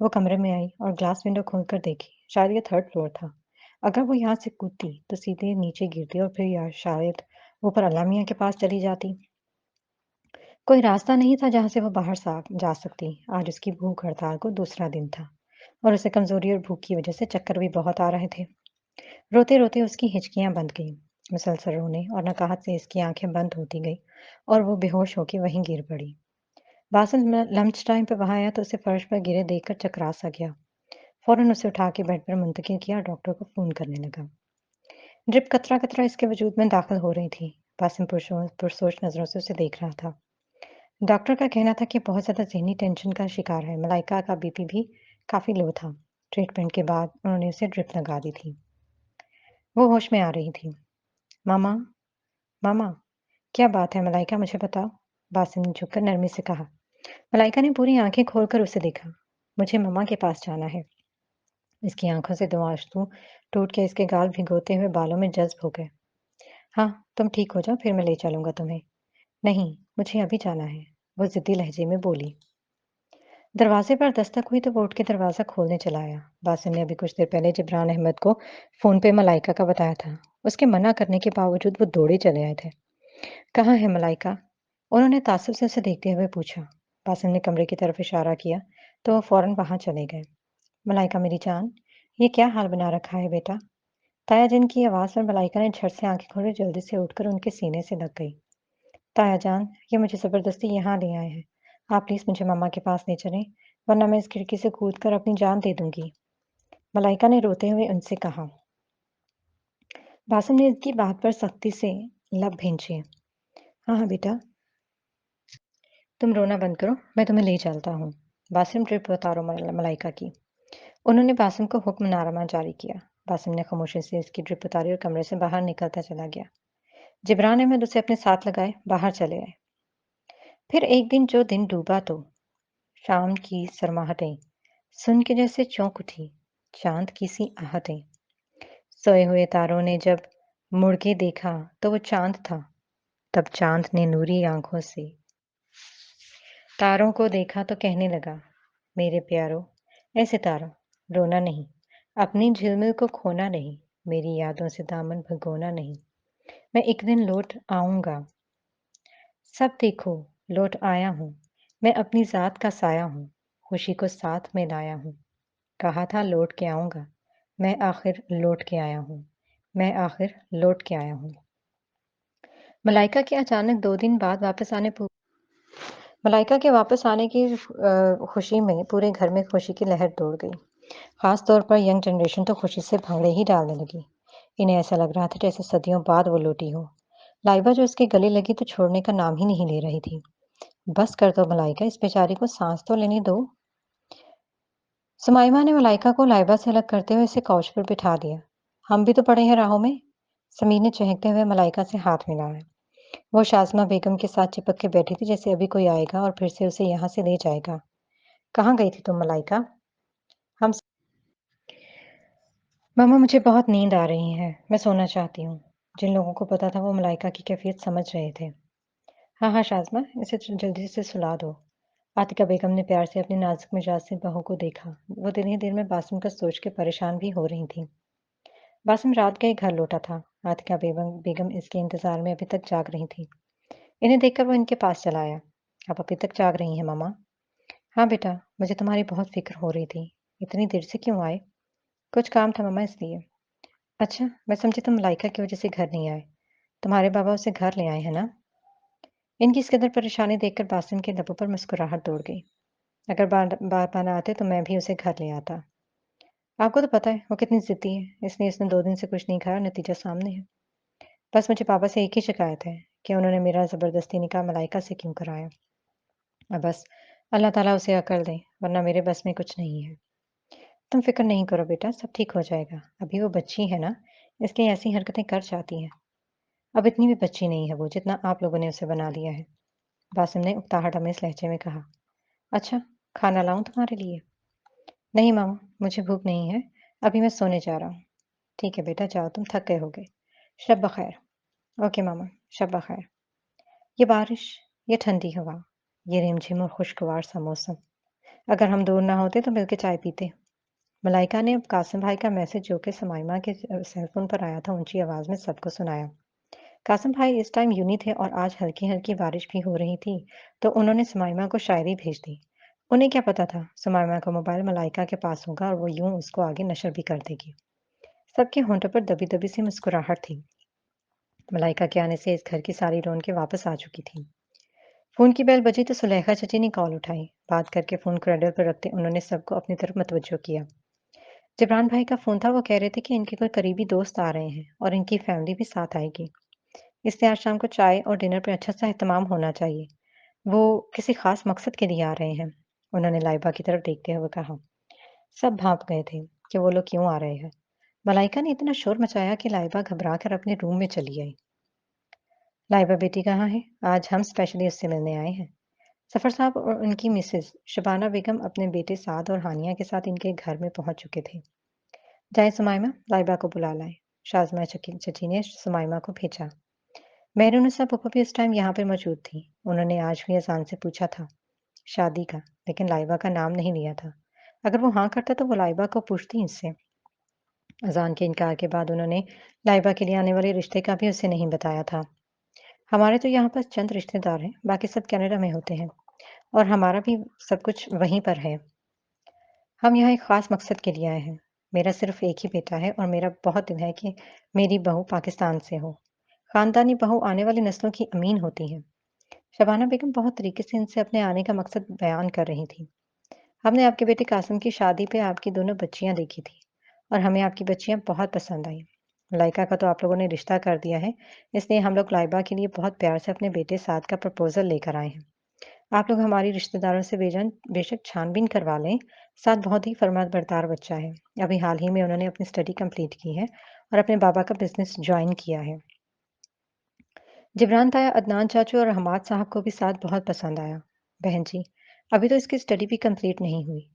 वो कमरे में आई और ग्लास विंडो खोलकर देखी। शायद ये थर्ड फ्लोर था। अगर वो यहाँ से कूदती तो सीधे नीचे गिरती और फिर या शायद ऊपर अलामिया के पास चली जाती। कोई रास्ता नहीं था जहाँ से वो बाहर जा सकती। आज उसकी भूख हड़ताल को दूसरा दिन था और उसे कमजोरी और भूख की वजह से चक्कर भी बहुत आ रहे थे। रोते रोते उसकी हिचकियां बंद गईं। मुसलसल रोने और नकाहत से इसकी आंखें बंद होती गई और वो बेहोश होकर वहीं गिर पड़ी। बासन लंच टाइम पे वहां आया तो उसे फर्श पर गिरे देखकर चकरा सा गया। फौरन उसे उठा के बेड पर मुंतकिल किया और डॉक्टर को फोन करने लगा। ड्रिप कतरा कतरा इसके वजूद में दाखिल हो रही थी। बासिम पुरसोच नजरों से उसे देख रहा था। डॉक्टर का कहना था कि बहुत ज़्यादा ज़हनी टेंशन का शिकार है। मलाइका का बीपी भी काफ़ी लो था। ट्रीटमेंट के बाद उन्होंने उसे ड्रिप लगा दी थी। वो होश में आ रही थी। मामा, मामा, क्या बात है मलाइका मुझे बताओ। बासिम ने झुककर नरमी से कहा। मलाइका ने पूरी आंखें खोलकर उसे देखा। मुझे मम्मा के पास जाना है। इसकी आंखों से दो आंसू टूट के इसके गाल भिगोते हुए बालों में जज्ब हो गए। हाँ, तुम ठीक हो जाओ फिर मैं ले चलूंगा तुम्हें। नहीं, मुझे अभी जाना है, वो जिद्दी लहजे में बोली। दरवाजे पर दस्तक हुई तो वो उठ के दरवाजा खोलने चला आया। बासिम ने अभी कुछ देर पहले जिब्रान अहमद को फोन पे मलाइका का बताया था। उसके मना करने के बावजूद वो दौड़े चले आए थे। कहाँ है मलाइका? उन्होंने तासुब से उसे देखते हुए पूछा। बासिम ने कमरे की तरफ इशारा किया तो वो फौरन वहां चले गए। मलाइका मेरी जान, ये क्या हाल बना रखा है बेटा? ताया जिन की आवाज पर मलाइका ने झट से आंखें खोली, जल्दी से उठकर उनके सीने से लग गई। ताया जान, ये मुझे ज़बरदस्ती यहाँ ले आए हैं। आप प्लीज़ मुझे मम्मा के पास ले चलें, वरना मैं इस खिड़की से कूदकर अपनी जान दे दूँगी। मलाइका ने रोते हुए उनसे कहा। बासिम ने इसकी बात पर सख्ती से लब भींचे। हाँ, हाँ बेटा, तुम रोना बंद करो, मैं तुम्हें ले चलता हूँ। बासिम ड्रिप उतारो मलाइका की। उन्होंने बासिम को हुक्मनामा जारी किया। बासिम ने खामोशी से इसकी ड्रिप उतारी और कमरे से बाहर निकलता चला गया। जिब्रान अहमद उसे अपने साथ लगाए बाहर चले आए। फिर एक दिन जो दिन डूबा तो शाम की सरमाहटें सुन के जैसे चौंक उठी। चांद की सी आहटें। सोए हुए तारों ने जब मुड़ के देखा तो वो चांद था। तब चांद ने नूरी आंखों से तारों को देखा तो कहने लगा, मेरे प्यारो, ऐसे तारो, रोना नहीं, अपनी झिलमिल को खोना नहीं, मेरी यादों से दामन भगोना नहीं। मैं एक दिन लौट आऊंगा। सब देखो, लौट आया हूँ। मैं अपनी जात का साया हूँ। खुशी को साथ में लाया हूँ। कहा था लौट के आऊंगा। मैं आखिर लौट के आया हूँ। मैं आखिर लौट के आया हूँ। मलाइका के अचानक 2 दिन बाद वापस आने पू मलाइका के वापस आने की खुशी में पूरे घर में खुशी की लहर दौड़ गई। खास तौर पर यंग जनरेशन तो खुशी से भंगड़े ही डालने लगी। इन्हें ऐसा लग रहा था जैसे सदियों बाद वो लौटी हो। लाइबा जो उसके गले लगी तो छोड़ने का नाम ही नहीं ले रही थी। बस कर दो मलाइका, इस बेचारी को सांस तो लेने दो। सुमाइमा ने मलाइका को लाइबा से अलग करते हुए इसे काउच पर बिठा दिया। हम भी तो पड़े हैं राहों में। समीर ने चहकते हुए मलाइका से हाथ मिलाया। वो शाज़मा बेगम के साथ चिपक के बैठी थी जैसे अभी कोई आएगा और फिर से उसे यहाँ से ले जाएगा। कहाँ गई थी तुम मलाइका? हम मामा मुझे बहुत नींद आ रही है, मैं सोना चाहती हूँ। जिन लोगों को पता था वो मलाइका की कैफियत समझ रहे थे। हाँ हाँ शाज़मा, इसे जल्दी से सुला दो। आतिका बेगम ने प्यार से अपनी नाजुक मिजाज से बहू को देखा। वो दिन ही दिन में बासिम का सोच के परेशान भी हो रही थी। बासिम रात गए घर लौटा था। आतिका बेगम इसके इंतजार में अभी तक जाग रही थी। इन्हें देखकर वो इनके पास चला आया। आप अभी तक जाग रही हैं मामा? हाँ बेटा, मुझे तुम्हारी बहुत फिक्र हो रही थी। इतनी देर से क्यों आए? कुछ काम था मामा इसलिए। अच्छा, मैं समझी तुम मलाइका की वजह से घर नहीं आए। तुम्हारे बाबा उसे घर ले आए हैं ना? इनकी इस कदर परेशानी देखकर बासिम के लबों पर मुस्कुराहट दौड़ गई। अगर बार ना आते तो मैं भी उसे घर ले आता। आपको तो पता है वो कितनी ज़िद्दी है, इसलिए उसने 2 दिन से कुछ नहीं खाया और नतीजा सामने है। बस मुझे पापा से एक ही शिकायत है कि उन्होंने मेरा ज़बरदस्ती निकाह मलाइका से क्यों कराया। अब बस अल्लाह ताला उसे अकल दे, वरना मेरे बस में कुछ नहीं है। तुम फ़िक्र नहीं करो बेटा, सब ठीक हो जाएगा। अभी वो बच्ची है ना, इसलिए ऐसी हरकतें कर जाती है। अब इतनी भी बच्ची नहीं है वो, जितना आप लोगों ने उसे बना दिया है। बासिम ने उकताहट लहजे में कहा। अच्छा, खाना लाऊं तुम्हारे लिए? नहीं मामा, मुझे भूख नहीं है। अभी मैं सोने जा रहा हूँ। ठीक है बेटा, जाओ, तुम थक गए होगे। शब बखैर। ओके मामा, शब बखैर। ये बारिश, ये ठंडी हवा, ये रिमझिम और खुशगवार सा मौसम। अगर हम दूर ना होते तो मिलके चाय पीते। मलाइका ने अब कासिम भाई का मैसेज जो कि समाइमा के सेलफोन पर आया था ऊंची आवाज में सबको सुनाया। कासिम भाई इस टाइम यूनी थे और आज हल्की हल्की बारिश भी हो रही थी, तो उन्होंने समाइमा को शायरी भेज दी। उन्हें क्या पता था समाइमा का मोबाइल मलाइका के पास होगा और वो यूं उसको आगे नशर भी कर देगी। सबके होंठों पर दबी दबी सी मुस्कुराहट थी। मलाइका के आने से इस घर की सारी रौनकें वापस आ चुकी थी। फोन की बेल बजी तो सुलेखा चची ने कॉल उठाई। बात करके फोन क्रेडल पर रखते उन्होंने सबको अपनी तरफ मतवज्जो किया। जिब्रान भाई का फोन था, वो कह रहे थे कि इनके कोई करीबी दोस्त आ रहे हैं और इनकी फैमिली भी साथ आएगी, इसलिए आज शाम को चाय और डिनर पे अच्छा सा एहतमाम होना चाहिए। वो किसी खास मकसद के लिए आ रहे हैं। उन्होंने लाइबा की तरफ देखते हुए कहा। सब भाप गए थे कि वो लोग क्यों आ रहे हैं। मलाइका ने इतना शोर मचाया कि लाइबा घबरा कर अपने रूम में चली आई। लाइबा बेटी कहाँ है? आज हम स्पेशली उससे मिलने आए हैं। सफर साहब और उनकी मिसेज शबाना बेगम अपने बेटे साद और हानिया के साथ इनके घर में पहुंच चुके थे। जाए सुमाइमा, लाइबा को बुला लाए। शाजमा चची ने सुमाइमा को भेजा। मेहरूनिसा फूफा भी इस टाइम यहाँ पर मौजूद थी। उन्होंने आज भी अजान से पूछा था शादी का, लेकिन लाइबा का नाम नहीं लिया था। अगर वो हाँ करता तो वो लाइबा को पूछती इससे। अजान के इनकार के बाद उन्होंने लाइबा के लिए आने वाले रिश्ते का भी उसे नहीं बताया था। हमारे तो यहाँ पर चंद रिश्तेदार हैं, बाकी सब कनाडा में होते हैं और हमारा भी सब कुछ वहीं पर है। हम यहाँ एक खास मकसद के लिए आए हैं। मेरा सिर्फ एक ही बेटा है और मेरा बहुत दिल है कि मेरी बहू पाकिस्तान से हो। खानदानी बहू आने वाली नस्लों की अमीन होती है। शबाना बेगम बहुत तरीके से इनसे अपने आने का मकसद बयान कर रही थी। हमने आपके बेटे कासिम की शादी पे आपकी दोनों बच्चियां देखी थी और हमें आपकी बच्चियां बहुत पसंद आई। लाइका का तो आप लोगों ने रिश्ता कर दिया है, इसलिए हम लोग लाइबा के लिए बहुत प्यार से अपने बेटे साद का प्रपोजल लेकर आए हैं। आप लोग हमारी रिश्तेदारों से बेशक छानबीन करवा लें। साद बहुत ही फर्माबरदार बच्चा है। अभी हाल ही में उन्होंने अपनी स्टडी कंप्लीट की है और अपने बाबा का बिजनेस ज्वाइन किया है। जिब्रान ताया, अदनान चाचू और हमाद साहब को भी साथ बहुत पसंद आया। बहन जी, अभी तो इसकी स्टडी भी कंप्लीट नहीं हुई।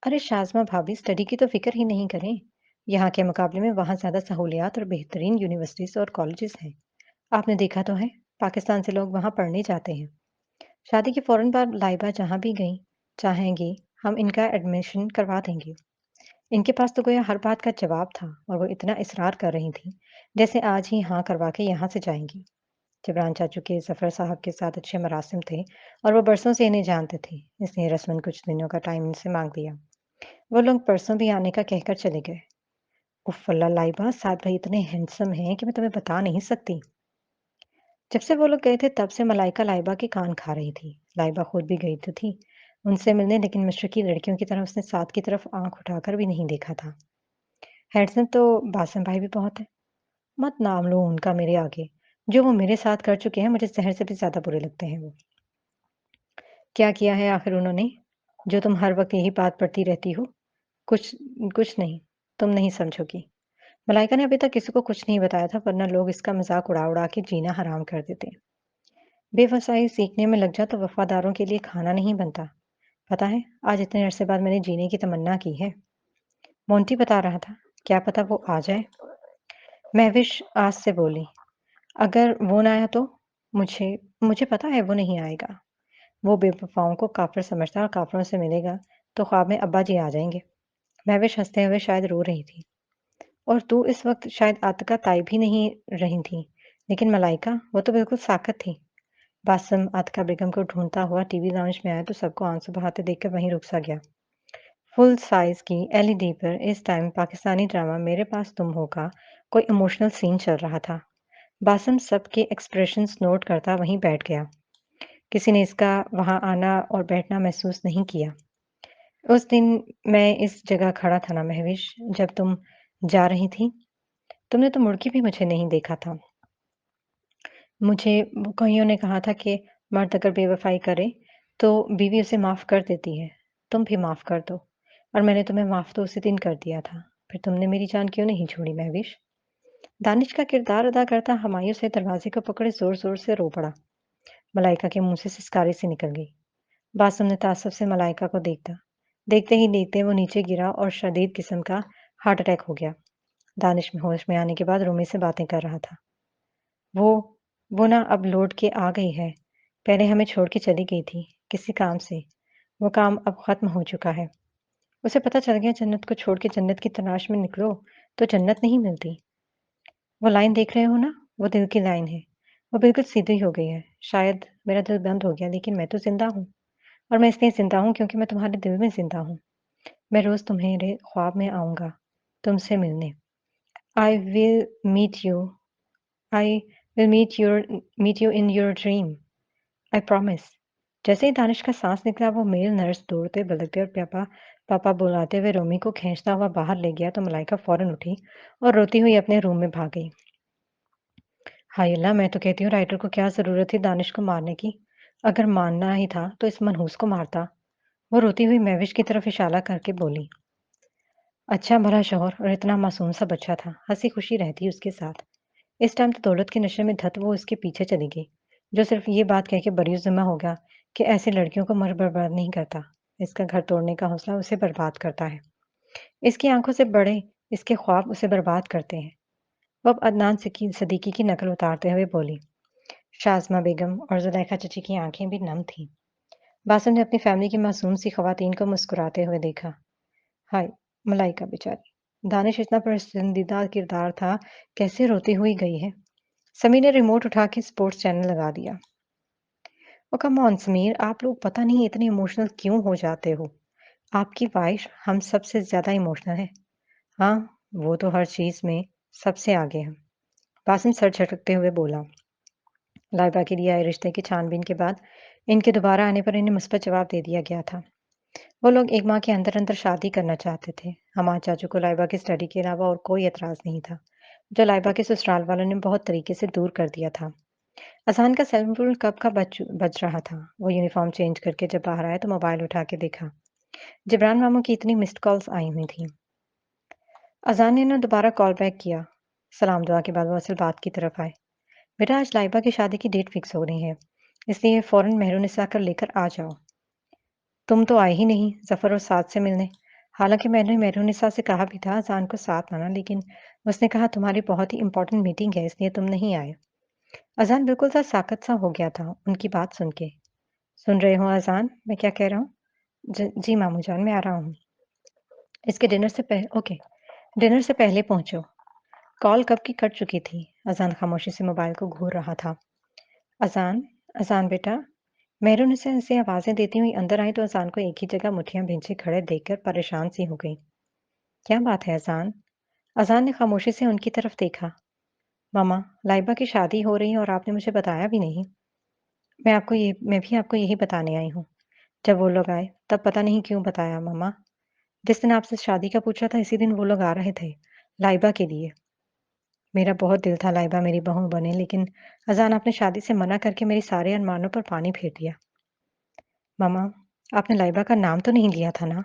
अरे शाज़मा भाभी, स्टडी की तो फ़िक्र ही नहीं करें। यहाँ के मुकाबले में वहाँ ज़्यादा सहूलियात और बेहतरीन यूनिवर्सिटीज़ और कॉलेजेस हैं। आपने देखा तो है, पाकिस्तान से लोग वहाँ पढ़ने जाते हैं। शादी के फ़ौरन बाद लाइबा जहाँ भी गईं, चाहेंगी, हम इनका एडमिशन करवा देंगे। इनके पास तो गोया हर बात का जवाब था और वो इतना इसरार कर रही थीं, जैसे आज ही हाँ करवा के यहाँ से जाएँगी। जिब्रान चाचू के ज़फ़र साहब के साथ अच्छे मरासिम थे और वो बरसों से इन्हें जानते थे, इसलिए रस्मन कुछ दिनों का टाइम इनसे माँग लिया। वो लोग परसों भी आने का कहकर चले गए। उफ़ अल्लाह लाइबा, साद भाई इतने हैंडसम हैं कि मैं तुम्हें बता नहीं सकती। जब से वो लोग गए थे तब से मलाइका लाइबा के कान खा रही थी। लाइबा खुद भी गई तो थी उनसे मिलने, लेकिन मशरकी लड़कियों की तरह उसने साद की तरफ आंख उठाकर भी नहीं देखा था। हैंडसम तो बासिम भाई भी बहुत है। मत नाम लो उनका मेरे आगे। जो वो मेरे साथ कर चुके हैं, मुझे ज़हर से भी ज़्यादा बुरे लगते हैं वो। क्या किया है आखिर उन्होंने, जो तुम हर वक़्त यही बात पढ़ती रहती हो? कुछ कुछ नहीं, तुम नहीं समझोगी। मलाइका ने अभी तक किसी को कुछ नहीं बताया था, वरना लोग इसका मज़ाक उड़ा-उड़ा के जीना हराम कर देते। बेवफ़ाई सीखने में लग जा तो वफ़ादारों के लिए खाना नहीं बनता। पता है, आज इतने अरसे बाद मैंने जीने की तमन्ना की है। मोंटी बता रहा था, क्या पता वो आ जाए। महविश आस से बोली, अगर वो ना आया तो? मुझे मुझे पता है वो नहीं आएगा। वो बेवफ़ाओं को काफ़िर समझता है और काफ़िरों से मिलेगा तो ख्वाब में अब्बा जी आ जाएँगे। महविश हँसते हुए शायद रो रही थी। और तू इस वक़्त शायद आतिका ताई भी नहीं रही थी, लेकिन मलाइका, वो तो बिल्कुल साक़त थी। बासिम आतिका बेगम को ढूँढता हुआ टीवी लाउंज में आया तो सबको आंसू बहाते देखकर वहीं रुक सा गया। फुल साइज़ की एलईडी पर इस टाइम पाकिस्तानी ड्रामा मेरे पास तुम हो का कोई इमोशनल सीन चल रहा था। बासिम सबके एक्सप्रेशंस नोट करता वहीं बैठ गया। किसी ने इसका वहाँ आना और बैठना महसूस नहीं किया। उस दिन मैं इस जगह खड़ा था ना महविश, जब तुम जा रही थी, तुमने तो मुड़ के भी मुझे नहीं देखा था। मुझे कइयों ने कहा था कि मर्द अगर बेवफ़ाई करे, तो बीवी उसे माफ़ कर देती है। तुम भी माफ़ कर दो। और मैंने तुम्हें माफ़ तो उसी दिन कर दिया था। फिर तुमने मेरी जान क्यों नहीं छोड़ी महविश? दानिश का किरदार अदा करता हुमायूं से दरवाजे को पकड़े जोर-जोर से रो पड़ा। मलाइका के मुंह से सिसकारी सी निकल गई। बासुम ने तासुब से मलाइका को देखा। देखते ही देखते वो नीचे गिरा और शदीद किस्म का हार्ट अटैक हो गया। दानिश में होश में आने के बाद रूमी से बातें कर रहा था। वो वो ना अब लौट के आ गई है। पहले हमें छोड़ के चली गई थी, किसी काम से। वो काम अब खत्म हो चुका है। उसे पता चल गया जन्नत को छोड़ के जन्नत की तलाश में निकलो तो जन्नत नहीं मिलती। वो लाइन देख रहे हो ना? वो दिल की लाइन है। वो बिल्कुल सीधी हो गई है। शायद मेरा दिल बंद हो गया लेकिन मैं तो ज़िंदा हूँ और मैं इसलिए ज़िंदा हूँ क्योंकि मैं तुम्हारे दिल में ज़िंदा हूँ। मैं रोज़ तुम्हारे ख्वाब में आऊँगा, तुमसे मिलने। I will meet you I will meet you in your dream. I promise. जैसे ही दानिश का सांस निकला वो मेल नर्स दौड़ते बलकते और पापा पापा बुलाते हुए रोमी को खींचता हुआ बाहर ले गया तो मलाइका फौरन उठी और रोती हुई अपने रूम में भाग गई। हाय अल्लाह! मैं तो कहती हूँ राइटर को क्या ज़रूरत थी दानिश को मारने की? अगर मारना ही था तो इस मनहूस को मारता। वो रोती हुई महविश की तरफ इशारा करके बोली। अच्छा भला शौहर और इतना मासूम सा बच्चा था, हंसी खुशी रहती उसके साथ। इस टाइम तो दौलत के नशे में धत वो इसके पीछे चली गई, जो सिर्फ ये बात कह के बरी-उज़्ज़मा हो गया कि ऐसी लड़कियों को मर्द बर्बाद नहीं करता, इसका घर तोड़ने का हौसला उसे बर्बाद करता है। इसकी आंखों से बड़े इसके ख्वाब उसे बर्बाद करते हैं। वो अब अदनान सदीकी की नकल उतारते हुए बोली। शाज़मा बेगम और ज़ुलेखा चची की आंखें भी नम थीं। बासिम ने अपनी फैमिली की मासूम सी खवातीन को मुस्कुराते हुए देखा। हाय! मलाइका बेचारी। दानिश इतना पसंदीदा किरदार था, कैसे रोती हुई गई है। समीर ने रिमोट उठा के स्पोर्ट्स चैनल लगा दिया। ओह कम ऑन समीर, आप लोग पता नहीं इतने इमोशनल क्यों हो जाते हो? आपकी वाइफ हम सबसे ज़्यादा इमोशनल है। हाँ, वो तो हर चीज़ में सबसे आगे है। बासिम सर झटकते हुए बोला। लाइबा के लिए आए रिश्ते की छानबीन के बाद इनके दोबारा आने पर इन्हें मुस्बत जवाब दे दिया गया था। वो लोग एक माह के अंदर-अंदर शादी करना चाहते थे। हमाद चाचू को लाइबा की स्टडी के अलावा और कोई एतराज़ नहीं था, जो लाइबा के ससुराल वालों ने बहुत तरीके से दूर कर दिया था। अज़ान का सेल फ़ोन कब का बज रहा था। वो यूनिफ़ॉर्म चेंज करके जब बाहर आया तो मोबाइल उठा के देखा। जिब्रान मामू की इतनी मिस्ड कॉल्स आई हुई थीं। अज़ान ने ना दोबारा कॉल बैक किया। सलाम दुआ के बाद वो असल बात की तरफ आए। बेटा आज लाइबा की शादी की डेट फ़िक्स हो रही है, इसलिए फ़ौरन मेहरुन्निसा को लेकर आ जाओ। तुम तो आए ही नहीं ज़फ़र और साद से मिलने। हालाँकि मैंने मेहरुन्निसा से कहा भी था अज़ान को साथ लाना लेकिन उसने कहा तुम्हारी बहुत ही इम्पोर्टेंट मीटिंग है इसलिए तुम नहीं आए। अज़ान बिल्कुल सा साकत सा हो गया था उनकी बात सुन के। सुन रहे हो अज़ान, मैं क्या कह रहा हूँ? जी मामू जान मैं आ रहा हूँ। इसके डिनर से पहले पहुँचो। कॉल कब की कट चुकी थी। अज़ान खामोशी से मोबाइल को घूर रहा था। अज़ान, अज़ान बेटा। मेहरुन्निसा ऐसे आवाज़ें देती हुई अंदर आई तो अज़ान को एक ही जगह मुठ्ठियाँ भींचे खड़े देखकर परेशान सी हो गई। क्या बात है अज़ान? अज़ान ने खामोशी से उनकी तरफ देखा। मामा, लाइबा की शादी हो रही है और आपने मुझे बताया भी नहीं। मैं भी आपको यही बताने आई हूँ। जब वो लोग आए, तब पता नहीं क्यों बताया मम्मा। जिस दिन आपसे शादी का पूछा था इसी दिन वो लोग आ रहे थे, लाइबा के लिए। मेरा बहुत दिल था लाइबा मेरी बहू बने लेकिन अज़ान आपने शादी से मना करके मेरे सारे अरमानों पर पानी फेर दिया। मम्मा, आपने लाइबा का नाम तो नहीं लिया था ना?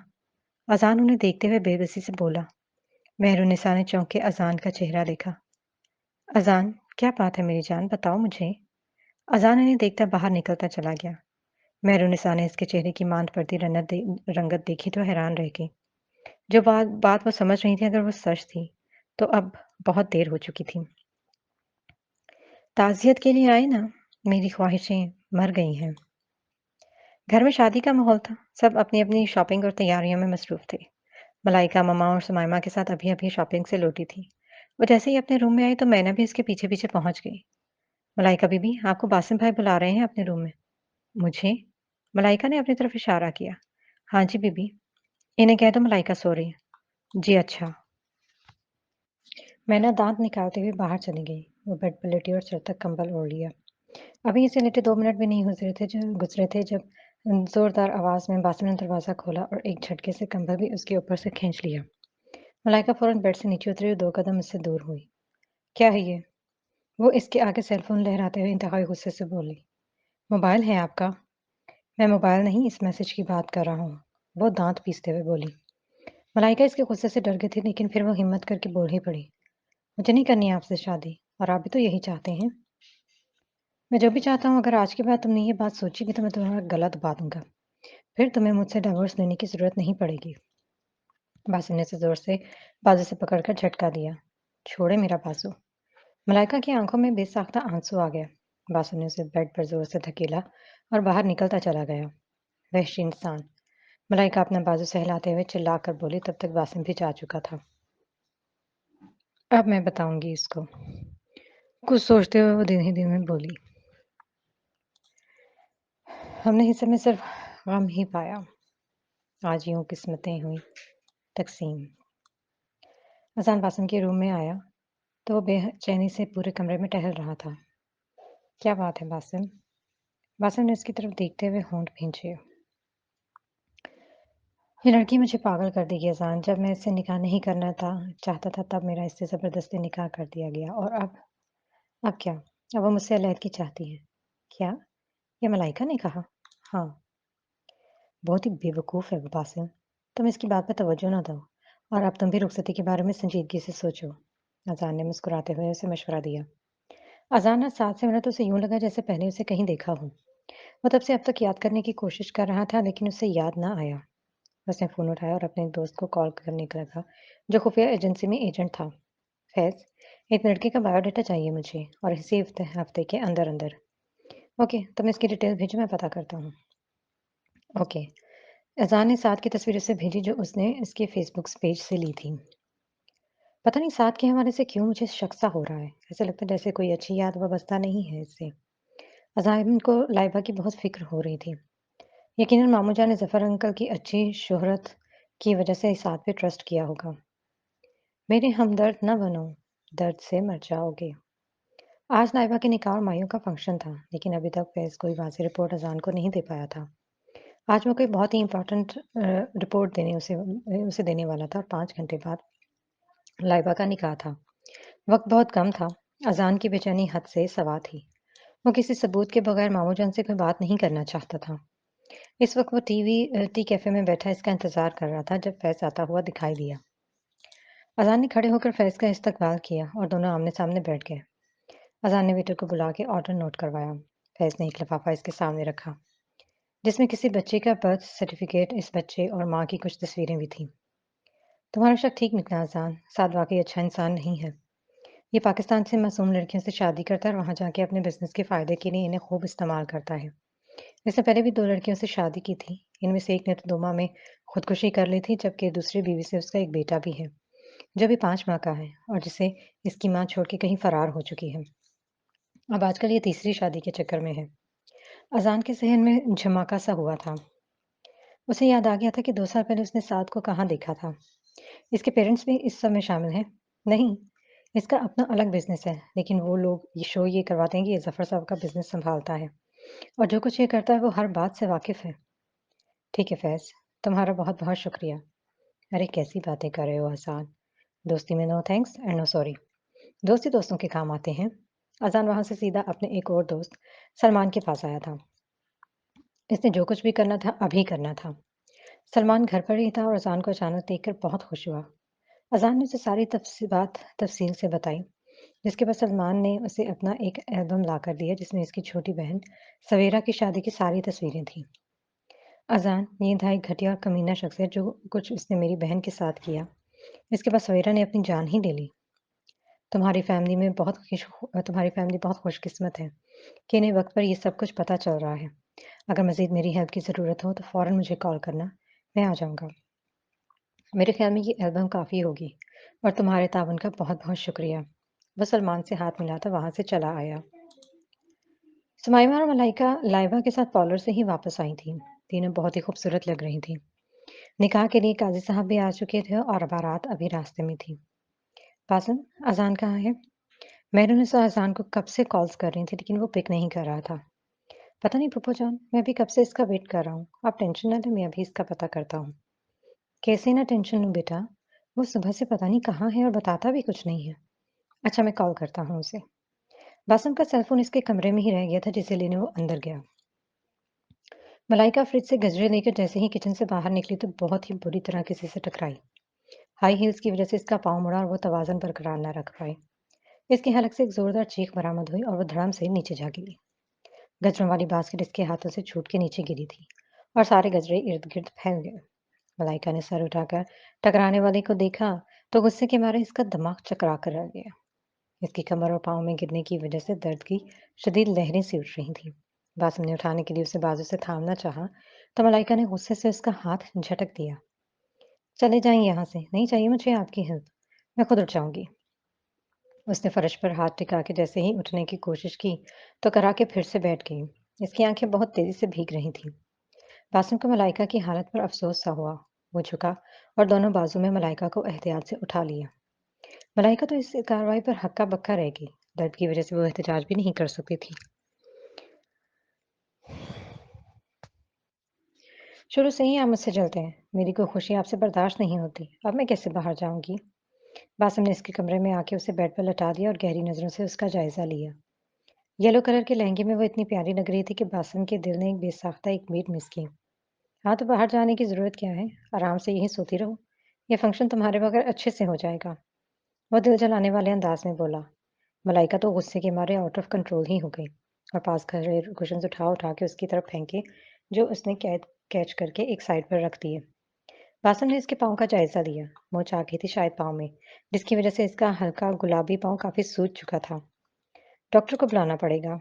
अज़ान उन्हें देखते हुए बेबसी से बोला। मेहरुन्निसा ने चौंक के अज़ान का चेहरा देखा। अज़ान, क्या बात है मेरी जान बताओ मुझे। अज़ान इन्हें देखता बाहर निकलता चला गया। मेहरुन्निसा ने इसके चेहरे की मांद पड़ती रंगत देखी तो हैरान रह गई। जो बात बात वो समझ रही थी अगर वो सच थी, तो अब बहुत देर हो चुकी थी। ताज़ियत के लिए आए ना, मेरी ख्वाहिशें मर गई हैं। घर में शादी का माहौल था, सब अपनी-अपनी शॉपिंग और तैयारियों में मसरूफ़ थे। मलाइका, मम्मा और सुमाइमा के साथ अभी-अभी शॉपिंग से लौटी थी। वो जैसे ही अपने रूम में आई तो मैना भी उसके पीछे-पीछे पहुँच गई। मलाइका बीबी, आपको बासिम भाई बुला रहे हैं अपने रूम में। मुझे? मलाइका ने अपनी तरफ इशारा किया। हाँ जी बीबी। इन्हें कह दो मलाइका सो रही है। जी अच्छा। मैना दाँत निकालते हुए बाहर चली गई। वो बेड पर लेटी और सिर तक कंबल ओढ़ लिया। अभी इसे लेटे 2 मिनट भी नहीं गुज़रे थे जब ज़ोरदार आवाज़ में बासिम ने दरवाज़ा खोला और एक झटके से कंबल भी उसके ऊपर से खींच लिया। मलाइका फ़ौरन बेड से नीचे उतरी और 2 कदम उससे दूर हुई। क्या है ये? वो इसके आगे सेल फ़ोन लहराते हुए इंतहाई गुस्से से बोली। मोबाइल है आपका? मैं मोबाइल नहीं इस मैसेज की बात कर रहा हूँ। वो दाँत पीसते हुए बोली। मलाइका इसके गुस्से से डर गई थी, लेकिन फिर वो हिम्मत करके बोल ही पड़ी, मुझे नहीं करनी है आपसे शादी, और आप भी तो यही चाहते हैं। मैं जो भी चाहता हूँ, अगर आज के बाद तुमने ये बात सोची कि तो मैं तुम्हारा गला दबा दूंगा। फिर तुम्हें मुझसे डिवोर्स लेने की जरूरत नहीं पड़ेगी। बासु ने उसे जोर से बाजू से पकड़कर झटका दिया। छोड़े मेरा बासु। मलाइका की आंखों में बेसाख्ता आंसू आ गया। बासु ने उसे बेड पर जोर से धकेला और बाहर निकलता चला गया। वहशी इंसान। मलाइका अपना बाजू सहलाते हुए चिल्लाकर बोली, तब तक बासिम भी जा चुका था। अब मैं बताऊंगी इसको। कुछ सोचते हुए वो दिन ही दिन में बोली, हमने इस समय सिर्फ गम ही पाया। आज यूं किस्मतें हुई तकसीम। अजान बासिम के रूम में आया तो वो बेचैनी से पूरे कमरे में टहल रहा था। क्या बात है बासिम? बासिम ने उसकी तरफ देखते हुए होंठ भींचे। ये लड़की मुझे पागल कर देगी अजान। जब मैं इससे निकाह नहीं करना था चाहता था तब मेरा इससे जबरदस्ती निकाह कर दिया गया, और अब क्या? अब वो मुझसे अलहदगी चाहती है। क्या? ये मलाइका ने कहा। हाँ। बहुत ही बेवकूफ़ है वो बासिम। तुम इसकी बात पे तवज्जो ना दो, और अब तुम भी रुखसती के बारे में संजीदगी से सोचो। अजान ने मुस्कुराते हुए उसे मशवरा दिया। अजान आज साथ से मिला तो उसे यूं लगा जैसे पहले उसे कहीं देखा हो। वो तब से अब तक याद करने की कोशिश कर रहा था, लेकिन उसे याद ना आया। उसने फ़ोन उठाया और अपने दोस्त को कॉल करने लगा, जो खुफिया एजेंसी में एजेंट था। फैज़, एक लड़के का बायोडाटा चाहिए मुझे, और इसी हफ्ते हफ्ते के अंदर-अंदर। ओके, तुम इसकी डिटेल भेजो, मैं पता करता हूँ। ओके। अज़ान ने साद की तस्वीर उसे भेजी, जो उसने इसके फ़ेसबुक पेज से ली थी। पता नहीं साद के हवाले से क्यों मुझे शक सा हो रहा है। ऐसा लगता है जैसे कोई अच्छी याद वाबस्ता नहीं है इससे। अज़ान को लाइबा की बहुत फ़िक्र हो रही थी। यकीनन मामू जान ने ज़फ़र अंकल की अच्छी शोहरत की वजह से साद पे ट्रस्ट किया होगा। मेरे हमदर्द न बनो, दर्द से मर जाओगे। आज नाइबा के निकाह और माइयों का फंक्शन था, लेकिन अभी तक फैज़ कोई वाज़ेह रिपोर्ट अज़ान को नहीं दे पाया था। आज वो कोई बहुत ही इम्पोर्टेंट रिपोर्ट उसे देने वाला था, और 5 घंटे बाद लाइबा का निकाह था। वक़्त बहुत कम था। अज़ान की बेचैनी हद से सवा थी। वो किसी सबूत के बगैर मामू जान से कोई बात नहीं करना चाहता था। इस वक़्त वो टी कैफ़े में बैठा इसका इंतज़ार कर रहा था, जब फैज़ आता हुआ दिखाई दिया। अज़ान ने खड़े होकर फैज़ का इस्तकबाल किया और दोनों आमने-सामने बैठ गए। अज़ान ने वेटर को बुला के ऑर्डर नोट करवाया। फैज़ ने एक लिफ़ाफ़ा इसके सामने रखा, जिसमें किसी बच्चे का बर्थ सर्टिफ़िकेट, इस बच्चे और माँ की कुछ तस्वीरें भी थीं। तुम्हारा शक ठीक निकला अज़ान। साद वाक़ई अच्छा इंसान नहीं है। ये पाकिस्तान से मासूम लड़कियों से शादी करता है और वहाँ जाके अपने बिज़नेस के फ़ायदे के लिए इन्हें खूब इस्तेमाल करता है। इसने पहले भी 2 लड़कियों से शादी की थी। इनमें से एक ने तो 2 माह में खुदकुशी कर ली थी, जबकि दूसरी बीवी से उसका एक बेटा भी है, जो अभी 5 माह का है और जिसे इसकी माँ छोड़ के कहीं फ़रार हो चुकी है। अब आजकल ये तीसरी शादी के चक्कर में है। अज़ान के ज़हन में झमाका सा हुआ था। उसे याद आ गया था कि 2 साल पहले उसने साद को कहाँ देखा था। इसके पेरेंट्स भी इस सब में शामिल हैं? नहीं, इसका अपना अलग बिज़नेस है, लेकिन वो लोग ये करवाते हैं कि ये ज़फ़र साहब का बिज़नेस सँभालता है, और जो कुछ ये करता है वो हर बात से वाकिफ़ है। ठीक है फैज़, तुम्हारा बहुत-बहुत शुक्रिया। अरे कैसी बातें कर रहे हो हसन। दोस्ती में no thanks and no sorry. दोस्त ही दोस्तों के काम आते हैं। अज़ान वहाँ से सीधा अपने एक और दोस्त सलमान के पास आया था। इसने जो कुछ भी करना था अभी करना था। सलमान घर पर ही था और अज़ान को अचानक देखकर बहुत खुश हुआ। अज़ान ने उसे सारी बात तफ़सील से बताई, जिसके बाद सलमान ने उसे अपना एक एल्बम लाकर दिया, जिसमें इसकी छोटी बहन सवेरा की शादी की सारी तस्वीरें थीं। अज़ान, ये था एक घटिया और कमीना शख्स है, जो कुछ उसने मेरी बहन के साथ किया। इसके बाद सवेरा ने अपनी जान ही ले ली। तुम्हारी फैमिली बहुत खुशकिस्मत है कि इन्हें वक़्त पर ये सब कुछ पता चल रहा है। अगर मज़ीद मेरी हेल्प की ज़रूरत हो तो फ़ौरन मुझे कॉल करना, मैं आ जाऊँगा। मेरे ख़्याल में ये एल्बम काफ़ी होगी, और तुम्हारे ताउन का बहुत-बहुत शुक्रिया। वो सलमान से हाथ मिलाता वहाँ से चला आया। सुमाइमा और मलाइका लाइबा के साथ पार्लर से ही वापस आई थीं। तीनों बहुत ही खूबसूरत लग रही थीं। निकाह के लिए काज़ी साहब भी आ चुके थे और बारात अभी रास्ते में थी। कासिम, अज़ान कहाँ है? मेहरुनिसा अज़ान को कब से कॉल्स कर रही थी, लेकिन वो पिक नहीं कर रहा था। पता नहीं फूफो जान, मैं भी कब से इसका वेट कर रहा हूँ। आप टेंशन ना लें, मैं अभी इसका पता करता हूँ। कैसे ना टेंशन लूँ बेटा? वो सुबह से पता नहीं कहाँ है और बताता भी कुछ नहीं है। अच्छा, मैं कॉल करता हूँ उसे। बासिम का सेल फ़ोन इसके कमरे में ही रह गया था, जिसे लेने वो अंदर गया। मलाइका फ्रिज से गजरे लेकर जैसे ही किचन से बाहर निकली तो बहुत ही बुरी तरह किसी से टकराई। हाई हील्स की वजह से इसका पाँव मुड़ा और वो तवाज़ुन बरकरार न रख पाई। इसकी हलक से एक ज़ोरदार चीख बरामद हुई और वो धड़ाम से नीचे जा गिरी। गजरों वाली बास्केट इसके हाथों से छूट के नीचे गिरी थी और सारे गजरे इर्द-गिर्द फैल गए। मलाइका ने सर उठाकर टकराने वाले को देखा तो गुस्से के मारे इसका दिमाग चकरा कर रह गया। इसकी कमर और पाँव में गिरने की वजह से दर्द की शदीद लहरें सी उठ रही थीं। बासिम ने उठाने के लिए उसे बाजू से थामना चाहा, तो मलाइका ने गुस्से से उसका हाथ झटक दिया। चले जाइए यहाँ से, नहीं चाहिए मुझे आपकी हेल्प, मैं खुद उठ जाऊंगी। उसने फर्श पर हाथ टिका के जैसे ही उठने की कोशिश की, तो करा के फिर से बैठ गई। इसकी आंखें बहुत तेजी से भीग रही थीं। बासिम को मलाइका की हालत पर अफसोस सा हुआ। वो झुका और दोनों बाजू में मलाइका को एहतियात से उठा लिया। मलाइका तो इस कार्रवाई पर हक्का बक्का रह गई। दर्द की वजह से वो एहतजाज भी नहीं कर सकती थी। शुरू से ही आप मुझसे जलते हैं। मेरी कोई खुशी आपसे बर्दाश्त नहीं होती। अब मैं कैसे बाहर जाऊंगी? बासिम ने इसके कमरे में आके उसे बेड पर लटा दिया और गहरी नजरों से उसका जायजा लिया। येलो कलर के लहंगे में वो इतनी प्यारी लग रही थी कि बासिम के दिल ने एक बेसाख्ता एक बीट मिस की। हाँ, तो बाहर जाने की जरूरत क्या है? आराम से यहीं सोती रहो। ये फंक्शन तुम्हारे बगैर अच्छे से हो जाएगा। वो दिल जलाने वाले अंदाज में बोला। मलाइका तो गुस्से के मारे आउट ऑफ कंट्रोल ही हो गई और पास खड़े कुशन उठा उठा के उसकी तरफ फेंके, जो उसने कैद कैच करके एक साइड पर रख दिए। बासम ने इसके पाँव का जायजा लिया। मोच आ गई थी शायद पाँव में, जिसकी वजह से इसका हल्का गुलाबी पाँव काफी सूज चुका था। डॉक्टर को बुलाना पड़ेगा।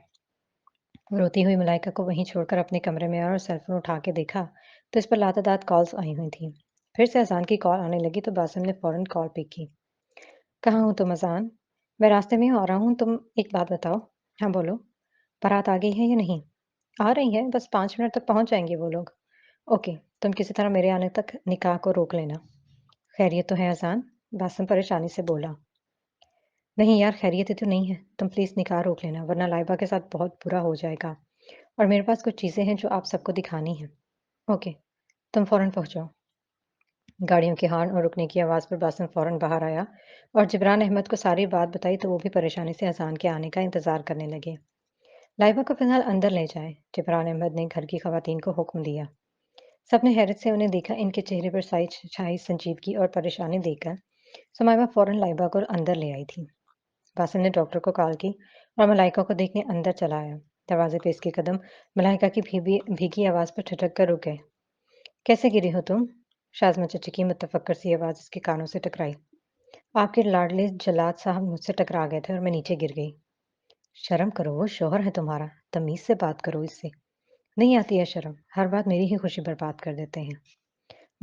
वो रोती हुई मलाइका को वहीं छोड़कर अपने कमरे में आया और सेल फोन उठा के देखा तो इस पर लातादात कॉल्स आई हुई थी। फिर से अजान की कॉल आने लगी तो बासम ने फौरन कॉल पिक की। कहाँ हो तुम अजान? मैं रास्ते में ही आ रहा हूँ। तुम एक बात बताओ। हाँ बोलो। बारात आ गई है या नहीं? आ रही है, बस 5 मिनट तक पहुंच जाएंगे वो लोग। ओके, तुम किसी तरह मेरे आने तक निकाह को रोक लेना। खैरियत तो है अजान? बासम परेशानी से बोला। नहीं यार, खैरियत ही तो नहीं है। तुम प्लीज निकाह रोक लेना, वरना लाइबा के साथ बहुत बुरा हो जाएगा। और मेरे पास कुछ चीजें हैं जो आप सबको दिखानी है। ओके, तुम फौरन पहुंचो। गाड़ियों की हॉर्न और रुकने की आवाज़ पर बासिम फौरन बाहर आया और जिब्रान अहमद को सारी बात बताई तो वो भी परेशानी से अजान के आने का इंतजार करने लगे। लाइबा को फिलहाल अंदर ले जाए। जिब्रान अहमद ने घर की खवातीन को हुक्म दिया। सबने हैरत से उन्हें देखा। इनके चेहरे पर साई छाई संजीदगी और परेशानी देखकर सुमाइमा फौरन लाइबा को अंदर ले आई थी। बासिम ने डॉक्टर को कॉल की और मलाइका को देखने अंदर चला आया। दरवाजे पे इसके कदम मलाइका की भीगी आवाज़ पर ठिठक कर रुक गए। कैसे गिरी हो तुम? शाज़मा चचा की मुतफक्कर सी आवाज़ उसके कानों से टकराई। आपके लाडले जल्लाद साहब मुझसे टकरा गए थे और मैं नीचे गिर गई। शर्म करो, वो शौहर है तुम्हारा, तमीज़ से बात करो इससे। नहीं आती है शर्म, हर बात मेरी ही खुशी बर्बाद कर देते हैं।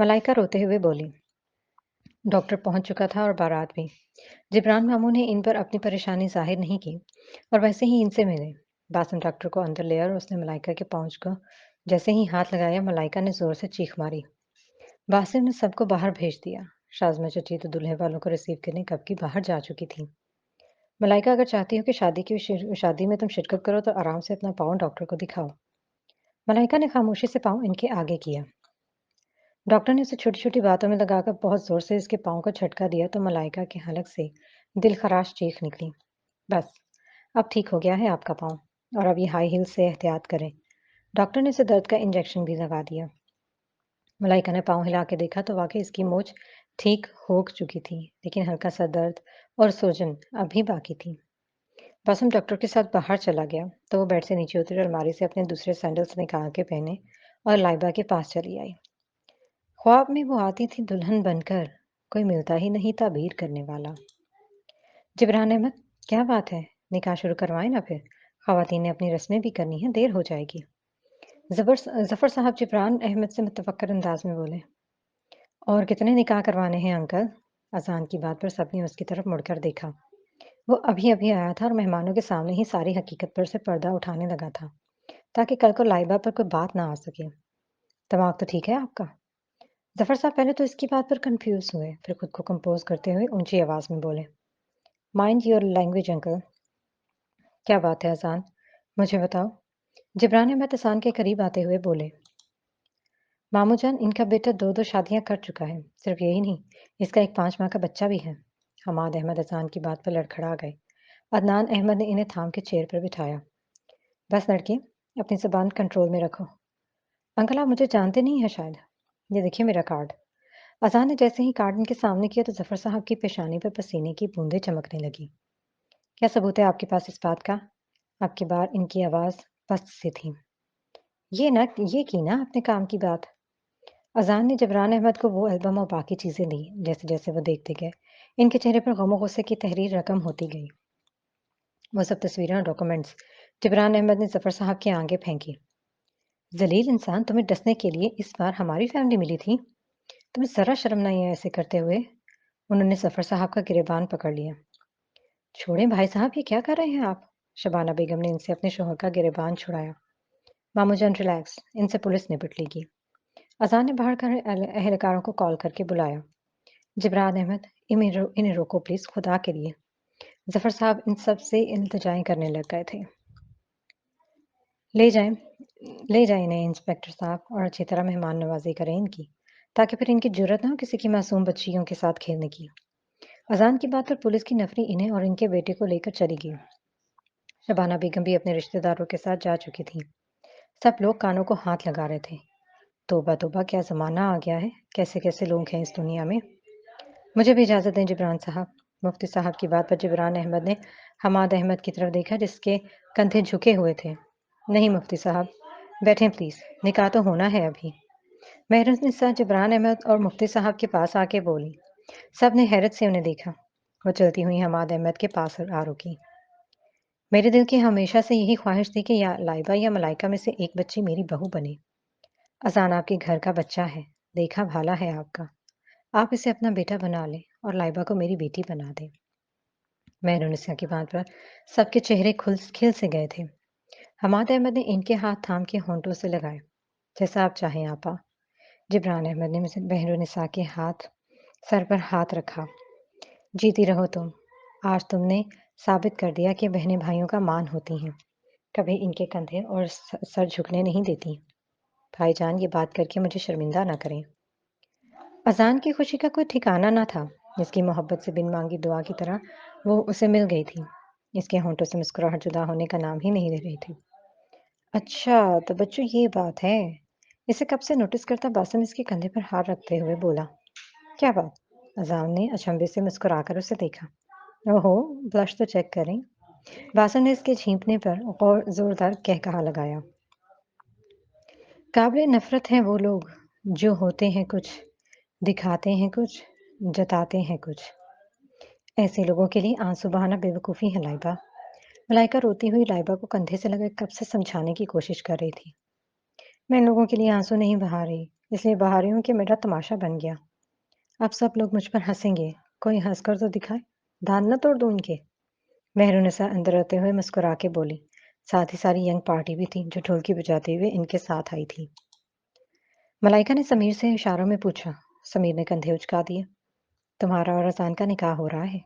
मलाइका रोते हुए बोली। डॉक्टर पहुंच चुका था और बारात भी। जिब्रान मामू ने इन पर अपनी परेशानी जाहिर नहीं की और वैसे ही इनसे मिले। बासिम डॉक्टर को अंदर ले आया और उसने मलाइका के पाँव को जैसे ही हाथ लगाया, मलाइका ने जोर से चीख मारी। बासिम ने सबको बाहर भेज दिया। शाज़मा चची तो दूल्हे वालों को रिसीव करने कब की बाहर जा चुकी थी। मलाइका, अगर चाहती हो कि शादी में तुम शिरकत करो तो आराम से अपना पाँव डॉक्टर को दिखाओ। मलाइका ने खामोशी से पाँव इनके आगे किया। डॉक्टर ने उसे छोटी-छोटी बातों में लगाकर बहुत ज़ोर से इसके पाँव को झटका दिया तो मलाइका की हलक से दिलखराश चीख निकली। बस, अब ठीक हो गया है आपका पाँव और अब ये हाई हील्स से एहतियात करें। डॉक्टर ने उसे दर्द का इंजेक्शन भी लगा दिया। मलाइका ने पाँव हिला के देखा तो वाकई इसकी मोच ठीक हो चुकी थी, लेकिन हल्का सा दर्द और सूजन अभी बाकी थी। बासिम डॉक्टर के साथ बाहर चला गया तो वो बेड से नीचे उतरी और अलमारी से अपने दूसरे सैंडल्स निकाल के पहने और लाइबा के पास चली आई। ख्वाब में वो आती थी दुल्हन बनकर, कोई मिलता ही नहीं था भीड़ करने वाला। जिब्रान अहमद, क्या बात है? निकाह शुरू करवाएं ना फिर। खवातीन ने अपनी रस्में भी करनी है, देर हो जाएगी। जफर साहब जिब्रान अहमद से मुतफक्कर अंदाज में बोले। और कितने निकाह करवाने हैं अंकल? अजान की बात पर सबने उसकी तरफ मुड़कर देखा। वो अभी अभी आया था और मेहमानों के सामने ही सारी हकीकत पर से पर्दा उठाने लगा था, ताकि कल को लाइबा पर कोई बात ना आ सके। दिमाग तो ठीक है आपका? जफर साहब पहले तो इसकी बात पर कंफ्यूज हुए, फिर खुद को कंपोज करते हुए ऊंची आवाज में बोले। Mind your language uncle. क्या बात है अजान? मुझे बताओ। जिब्रान अहमद अजान के करीब आते हुए बोले। मामूजान, इनका बेटा दो दो शादियां कर चुका है। सिर्फ यही नहीं, इसका एक 5 माह का बच्चा भी है। हमाद अहमद अजान की बात पर लड़खड़ा गए। अदनान अहमद ने इन्हें थाम के चेयर पर बिठाया। बस लड़की, अपनी जबान कंट्रोल में रखो। अंकल, आप मुझे जानते नहीं हैं शायद। ये देखिए मेरा कार्ड। अज़ान ने जैसे ही कार्ड इनके सामने किया तो ज़फ़र साहब की पेशानी पर पसीने की बूंदें चमकने लगीं। क्या सबूत है आपके पास इस बात का? अब की बार इनकी आवाज़ पस्त सी थी। ये की ना अपने काम की बात। अज़ान ने जबरान अहमद को वो एल्बम और बाकी चीज़ें दी। जैसे-जैसे वो देखते गए, इनके चेहरे पर गम और गुस्से की तहरीर रकम होती गई। वो सब तस्वीरें और डॉक्यूमेंट्स जबरान अहमद ने ज़फ़र साहब के आगे फेंकी। ज़लील इंसान, तुम्हें डसने के लिए इस बार हमारी फैमिली मिली थी। तुम्हें ज़रा शर्म नहीं है ऐसे करते हुए? उन्होंने ज़फ़र साहब का गिरेबान पकड़ लिया। छोड़ें भाई साहब, ये क्या कर रहे हैं आप? शबाना बेगम ने इनसे अपने शौहर का गिरेबान छुड़ाया। मामूजान रिलैक्स, इनसे पुलिस निपट लेगी। अज़ान ने बाहर कर एहलकारों को कॉल करके बुलाया। जिब्रान अहमद, इन्हें रोको प्लीज़, खुदा के लिए। ज़फ़र साहब इन सब से इल्तिजाएँ करने लग गए थे। ले जाएँ ले जाएँ इन्हें इंस्पेक्टर साहब, और अच्छी तरह मेहमान नवाज़ी करें इनकी, ताकि फिर इनकी जुर्रत ना हो किसी की मासूम बच्चियों के साथ खेलने की। अज़ान की बात पर पुलिस की नफरी इन्हें और इनके बेटे को लेकर चली गई। शबाना बेगम भी अपने रिश्तेदारों के साथ जा चुकी थीं। सब लोग कानों को हाथ लगा रहे थे। तौबा तौबा, क्या ज़माना आ गया है! कैसे-कैसे लोग हैं इस दुनिया में। मुझे भी इजाज़त दें जिब्रान साहब। मुफ्ती साहब की बात पर जिब्रान अहमद ने हमाद अहमद की तरफ देखा, जिसके कंधे झुके हुए थे। नहीं मुफ्ती साहब, बैठें प्लीज़, निकाह तो होना है अभी। मेहरुन्निसा जिब्रान अहमद और मुफ्ती साहब के पास आके बोली। सब ने हैरत से उन्हें देखा। वो चलती हुई हमाद अहमद के पास आ रुकी। मेरे दिल की हमेशा से यही ख्वाहिश थी कि या लाइबा या मलाइका में से एक बच्ची मेरी बहू बने। अज़ान आपके घर का बच्चा है, देखा भाला है आपका। आप इसे अपना बेटा बना लें और लाइबा को मेरी बेटी बना दें। मेहरुन्निसा की बात पर सबके चेहरे खिल से गए थे। हमाद अहमद ने इनके हाथ थाम के होंठों से लगाए। जैसा आप चाहें आपा। जिब्रान अहमद ने मेहरुन्निसा के सर पर हाथ रखा। जीती रहो तुम। आज तुमने साबित कर दिया कि बहनें भाइयों का मान होती हैं। कभी इनके कंधे और सर झुकने नहीं देती। भाईजान, ये बात करके मुझे शर्मिंदा ना करें। अज़ान की खुशी का कोई ठिकाना ना था। इसकी मोहब्बत से बिन मांगी दुआ की तरह वो उसे मिल गई थी। इसके होंठों से मुस्कुराहट जुदा होने का नाम ही नहीं ले रही थी। अच्छा, तो बच्चों ये बात है। इसे कब से नोटिस करता बासिम इसके कंधे पर हाथ रखते हुए बोला। क्या बात? अज़ान ने अचंभे से मुस्कुराकर उसे देखा। ओहो, ब्लश तो चेक करें। बासिम ने इसके छींपने पर और जोरदार कहकहा लगाया। काबिल नफ़रत हैं वो लोग जो होते हैं कुछ, दिखाते हैं कुछ, जताते हैं कुछ। ऐसे लोगों के लिए आंसू बहाना बेवकूफ़ी है लाइबा। मलाइका रोती हुई लाइबा को कंधे से लगे कब से समझाने की कोशिश कर रही थी। मैं इन लोगों के लिए आंसू नहीं बहा रही, इसलिए बहा रही हूँ कि मेरा तमाशा बन गया। अब सब लोग मुझ पर हंसेंगे। कोई हंसकर तो दिखाए, दांत न तोड़ दूं इनके। मेहरुनिसा अंदर आते हुए मुस्कुरा के बोली। साथ ही सारी यंग पार्टी भी थी जो ढोलकी बजाते हुए इनके साथ आई थी। मलाइका ने समीर से इशारों में पूछा। समीर ने कंधे उचका दिए। तुम्हारा और अजान का निकाह हो रहा है।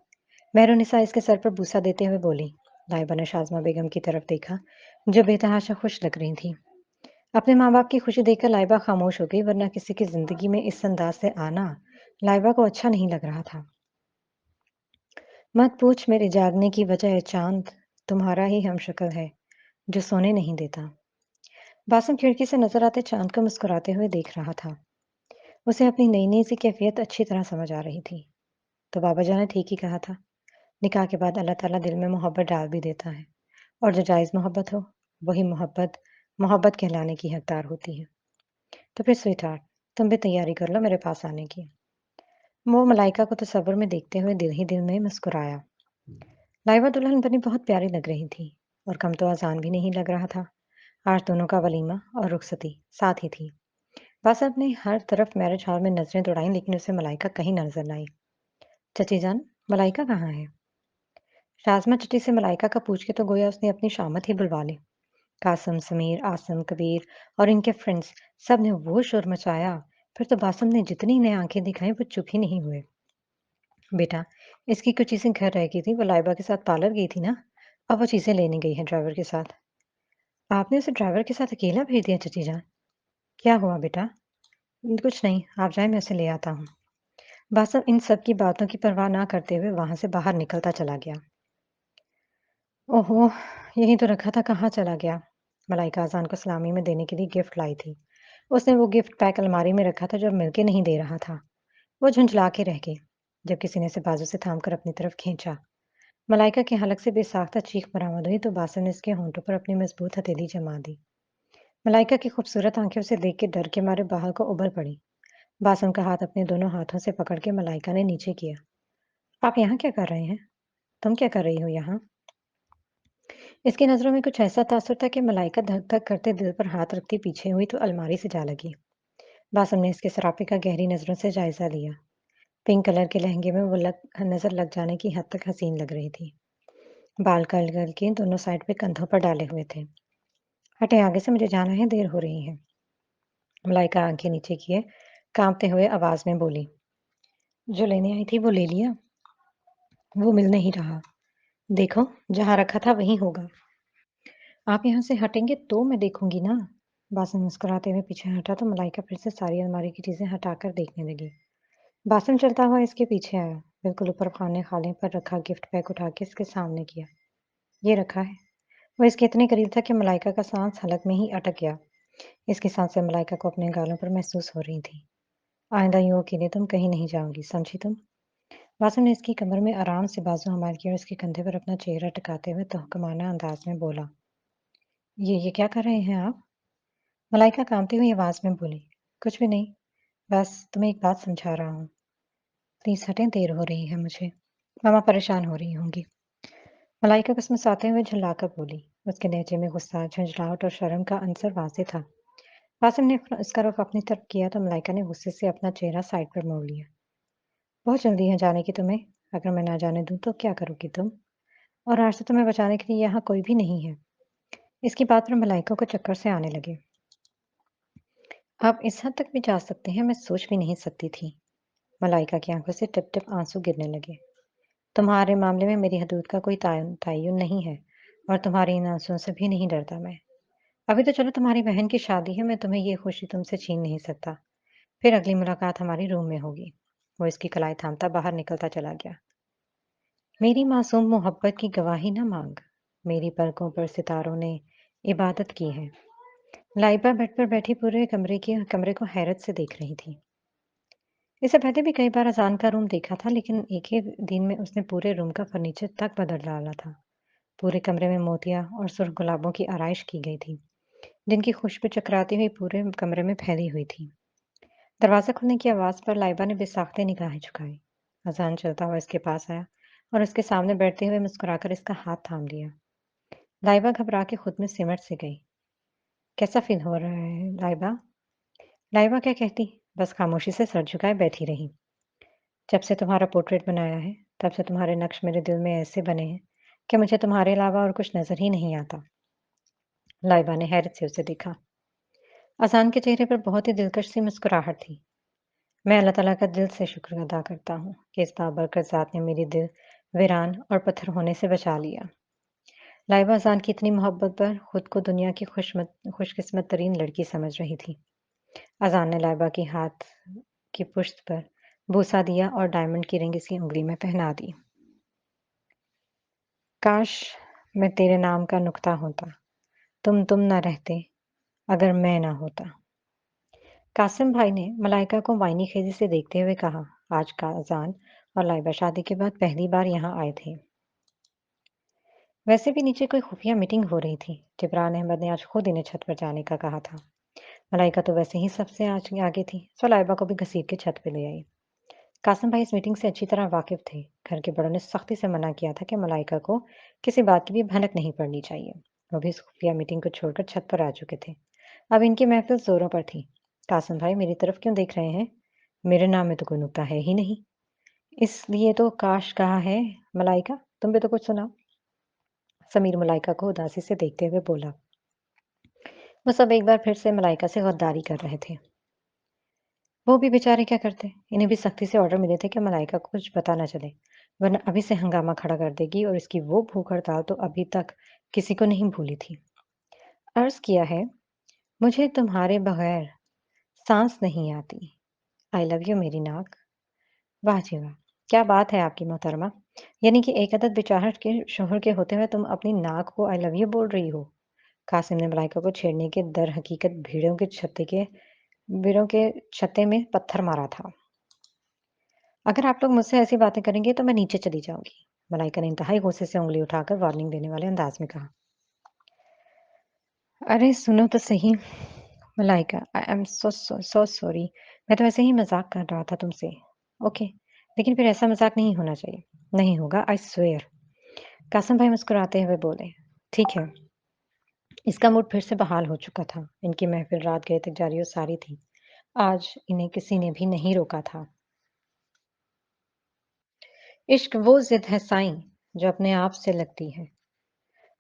मेहरुनिसा इसके सर पर बूसा देते हुए बोली। लाइबा ने शाज़मा बेगम की तरफ देखा, जो बेतहाशा खुश लग रही थी। अपने माँ बाप की खुशी देखकर लाइबा खामोश हो गई, वरना किसी की जिंदगी में इस अंदाज से आना लाइबा को अच्छा नहीं लग रहा था। मत पूछ मेरे जागने की वजह, चांद तुम्हारा ही हमशक्ल है जो सोने नहीं देता। बासिम खिड़की से नजर आते चांद को मुस्कुराते हुए देख रहा था। उसे अपनी नई नई सी कैफियत अच्छी तरह समझ आ रही थी। तो बाबा जान ने ठीक ही कहा था। निकाह के बाद अल्लाह ताला दिल में मोहब्बत डाल भी देता है, और जो जायज़ मोहब्बत हो वही मोहब्बत मोहब्बत कहलाने की हकदार होती है। तो फिर स्वीटहार्ट, तुम भी तैयारी कर लो मेरे पास आने की। वो मलाइका को तसव्वुर में देखते हुए दिल ही दिल में मुस्कुराया। लाइबा दुल्हन बनी बहुत प्यारी लग रही थी, और कम तो आसान भी नहीं लग रहा था। आज दोनों का वलीमा और रुखसती साथ ही थी। बासत ने हर तरफ मैरिज हॉल में नजरें दौड़ाई, लेकिन उसे मलाइका कहीं न नजर न आई। चची जान, मलाइका कहाँ है? शाज़मा चची से मलाइका का पूछ के तो गोया उसने अपनी शामत ही बुलवा ली। कासिम, समीर, आसिम, कबीर और इनके फ्रेंड्स सब ने वो शोर मचाया। फिर तो बासिम ने जितनी इन्हें आंखें दिखाई वो चुप ही नहीं हुए। बेटा, इसकी कुछ चीजें घर रह गई थी, वो लाइबा के साथ पार्लर गई थी ना, अब वो चीजें लेने गई है ड्राइवर के साथ। आपने उसे ड्राइवर के साथ अकेला भेज दिया चची जान? क्या हुआ बेटा? कुछ नहीं, आप जाए, मैं उसे ले आता हूँ। बासिम इन सब की बातों की परवाह ना करते हुए वहां से बाहर निकलता चला गया। ओहो, यही तो रखा था, कहाँ चला गया? मलाइका अजान को सलामी में देने के लिए गिफ्ट लाई थी। उसने वो गिफ्ट पैक अलमारी में रखा था जो अब मिलके नहीं दे रहा था। वो झुंझला के रह गई, जब किसी ने उसे बाजू से थामकर अपनी तरफ खींचा। मलाइका की हलक से बेसाख्ता चीख बरामद हुई तो बासिम ने उसके होंठों पर अपनी मजबूत हथेली जमा दी। मलाइका की खूबसूरत आंखें उसे देख के डर के मारे बाहर को उबल पड़ी। बासिम का हाथ अपने दोनों हाथों से पकड़ के मलाइका ने नीचे किया। आप यहाँ क्या कर रहे हैं? तुम क्या कर रही हो यहाँ? इसकी नजरों में कुछ ऐसा तासुर था कि मलाइका धक धक करते दिल पर हाथ रखती पीछे हुई तो अलमारी से जा लगी। बासिम ने इसके सरापे का गहरी नजरों से जायजा लिया। पिंक कलर के लहंगे में वो नजर लग जाने की हद तक हसीन लग रही थी। बाल कर्ल करके दोनों साइड पे कंधों पर डाले हुए थे। हटे आगे से, मुझे जाना है, देर हो रही है। मलाइका आंखें नीचे किए कांपते हुए आवाज में बोली। जो लेने आई थी वो ले लिया? वो मिल नहीं रहा। देखो, जहाँ रखा था वहीं होगा। आप यहाँ से हटेंगे तो मैं देखूंगी ना। बासिम मुस्कुराते हुए पीछे हटा तो मलाइका फिर से सारी अलमारी की चीजें हटाकर देखने लगी। बासिम चलता हुआ इसके पीछे आया, बिल्कुल ऊपर खाने खाने पर रखा गिफ्ट पैक उठा के इसके सामने किया। ये रखा है। वो इसके इतने करीब था कि मलाइका का सांस हलक में ही अटक गया। इसकी सांसें मलाइका को अपने गालों पर महसूस हो रही थी। आइंदा यूं अकेले तुम कहीं नहीं जाओगी, समझी तुम? वासु ने इसकी कमर में आराम से बाजू हमार किया और उसके कंधे पर अपना चेहरा टिकाते हुए तहकमाना अंदाज में बोला। ये क्या कर रहे हैं आप? मलाइका कांपती हुई आवाज में बोली। कुछ भी नहीं, बस तुम्हें एक बात समझा रहा हूँ। प्लीज हटें, देर हो रही है मुझे। मामा परेशान हो रही होंगी। मलाइका को मुस्कुराते हुए झुल्लाकर बोली। उसके लहजे में गुस्सा, झंझलाहट और शर्म का अंसर वाजे था। वासिम ने उसका रुख अपनी तरफ किया तो मलाइका ने गुस्से से अपना चेहरा साइड पर मोड़ लिया। बहुत जल्दी है जाने की तुम्हें। अगर मैं ना जाने दूं तो क्या करोगी तुम? और आज से तुम्हें बचाने के लिए यहाँ कोई भी नहीं है। इसकी बात पर मलाइका को चक्कर से आने लगे। आप इस हद तक भी जा सकते हैं, मैं सोच भी नहीं सकती थी। मलाइका की आंखों से टिप टिप आंसू गिरने लगे। तुम्हारे मामले में मेरी हदूद का कोई तयन नहीं है और तुम्हारे इन आंसुओं से भी नहीं डरता मैं। अभी तो चलो तुम्हारी बहन की शादी है, मैं तुम्हें ये खुशी तुमसे छीन नहीं सकता। फिर अगली मुलाकात हमारी रूम में होगी। वो इसकी कलाई थामता बाहर निकलता चला गया। मेरी मासूम मोहब्बत की गवाही न मांग। मेरी पलकों पर सितारों ने इबादत की है। लाइबा बेड पर बैठी पूरे कमरे को हैरत से देख रही थी। इससे पहले भी कई बार अजान का रूम देखा था, लेकिन एक ही दिन में उसने पूरे रूम का फर्नीचर तक बदल डाला था। पूरे कमरे में मोतिया और सुर्ख गुलाबों की आराइश की गई थी, जिनकी खुशबू चकराती हुई पूरे कमरे में फैली हुई थी। दरवाजा खुलने की आवाज पर लाइबा ने बेसाख्ते निगाहें झुकाई। अजान चलता हुआ इसके पास आया और उसके सामने बैठते हुए मुस्कुराकर इसका हाथ थाम लिया। लाइबा घबरा के खुद में सिमट से गई। कैसा फील हो रहा है लाइबा? लाइबा क्या कहती, बस खामोशी से सर झुकाए बैठी रही। जब से तुम्हारा पोर्ट्रेट बनाया है, तब से तुम्हारे नक्श मेरे दिल में ऐसे बने हैं कि मुझे तुम्हारे अलावा और कुछ नजर ही नहीं आता। लाइबा ने हैरत से उसे देखा। अजान के चेहरे पर बहुत ही दिलकश सी मुस्कुराहट थी। मैं अल्लाह ताला का दिल से शुक्र अदा करता हूँ कि इस बाबरकत ज़ात ने मेरी दिल वीरान और पत्थर होने से बचा लिया। लाइबा अजान की इतनी मोहब्बत पर खुद को दुनिया की खुशकिस्मत तरीन लड़की समझ रही थी। अजान ने लाइबा की हाथ की पुश्त पर बूसा दिया और डायमंड की रिंग इसकी उंगली में पहना दी। काश मैं तेरे नाम का नुक्ता होता, तुम ना रहते, अगर मैं ना होता। कासिम भाई ने मलाइका को वाइनी खेजी से देखते हुए कहा। आज का अजान और लाइबा शादी के बाद पहली बार यहाँ आए थे। वैसे भी नीचे कोई खुफिया मीटिंग हो रही थी। जिब्रान अहमद ने आज खुद इन्हें छत पर जाने का कहा था। मलाइका तो वैसे ही सबसे आज आगे थी, सो लाइबा को भी घसीट के छत पे ले आई। कासिम भाई इस मीटिंग से अच्छी तरह वाकिफ थे। घर के बड़ों ने सख्ती से मना किया था कि मलाइका को किसी बात की भी भनक नहीं पड़नी चाहिए। वो भी इस खुफिया मीटिंग को छोड़कर छत पर आ चुके थे। अब इनकी महफिल जोरों पर थी। कासिम भाई मेरी तरफ क्यों देख रहे हैं? मेरे नाम में तो कोई नुक्ता है ही नहीं। इसलिए तो काश कहा है। मलाइका, तुम भी तो कुछ सुनाओ। समीर मलाइका को उदासी से देखते हुए बोला। वो सब एक बार फिर से मलाइका से गद्दारी कर रहे थे। वो भी बेचारे क्या करते, इन्हें भी सख्ती से ऑर्डर मिले थे कि मलाइका को कुछ पता न चले, वरना अभी से हंगामा खड़ा कर देगी और इसकी वो भूख हड़ताल तो अभी तक किसी को नहीं भूली थी। अर्ज किया है, मुझे तुम्हारे बगैर सांस नहीं आती। आई लव यू मेरी नाक। वाह जी वाह! क्या बात है आपकी मोहतरमा! यानी कि एक अदद बेचाहत के शौहर के होते हुए तुम अपनी नाक को आई लव यू बोल रही हो। कासिम ने मलाइका को छेड़ने के दर हकीकत भीड़ों के छत्ते में पत्थर मारा था। अगर आप लोग मुझसे ऐसी बातें करेंगे तो मैं नीचे चली जाऊँगी। मलाइका ने इंतहाई गुस्से से उँगली उठाकर वार्निंग देने वाले अंदाज में कहा। अरे सुनो तो सही। Malaika, I am so sorry. मैं तो ऐसे ही मज़ाक कर रहा था तुमसे। ओके, लेकिन फिर ऐसा मज़ाक नहीं होना चाहिए। नहीं होगा, आई स्वेयर। कासिम भाई मुस्कुराते हुए बोले, ठीक है। इसका मूड फिर से बहाल हो चुका था। इनकी महफ़िल रात गए तक जारी और सारी थी। आज इन्हें किसी ने भी नहीं रोका था। इश्क वो ज़िद है साईं, जो अपने आप से लगती है।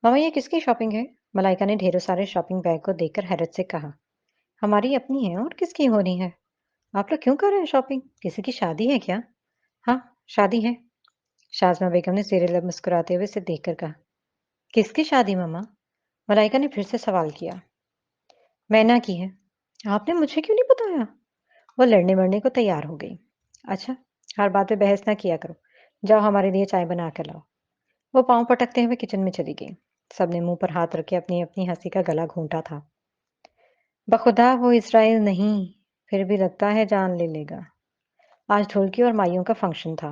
मामा ये किसकी शॉपिंग है? मलाइका ने ढेरों सारे शॉपिंग बैग को देखकर हैरत से कहा। हमारी अपनी है और किसकी होनी है? आप लोग क्यों कर रहे हैं शॉपिंग? किसी की शादी है क्या? हाँ, शादी है। शाज़मा बेगम ने ज़ेरे लब मुस्कुराते हुए उसे देखकर कहा। किसकी शादी मम्मा? मलाइका ने फिर से सवाल किया। मैना की है। आपने मुझे क्यों नहीं बताया? वो लड़ने-मरने को तैयार हो गई। अच्छा, हर बात पे बहस ना किया करो। जाओ हमारे लिए चाय बना कर लाओ। वो पाँव पटकते हुए किचन में चली गई। सबने मुंह पर हाथ रखे अपनी-अपनी हंसी का गला घोंटा था। बखुदा वो इज़राइल नहीं, फिर भी लगता है जान ले लेगा। आज ढोलकी और माइयों का फंक्शन था।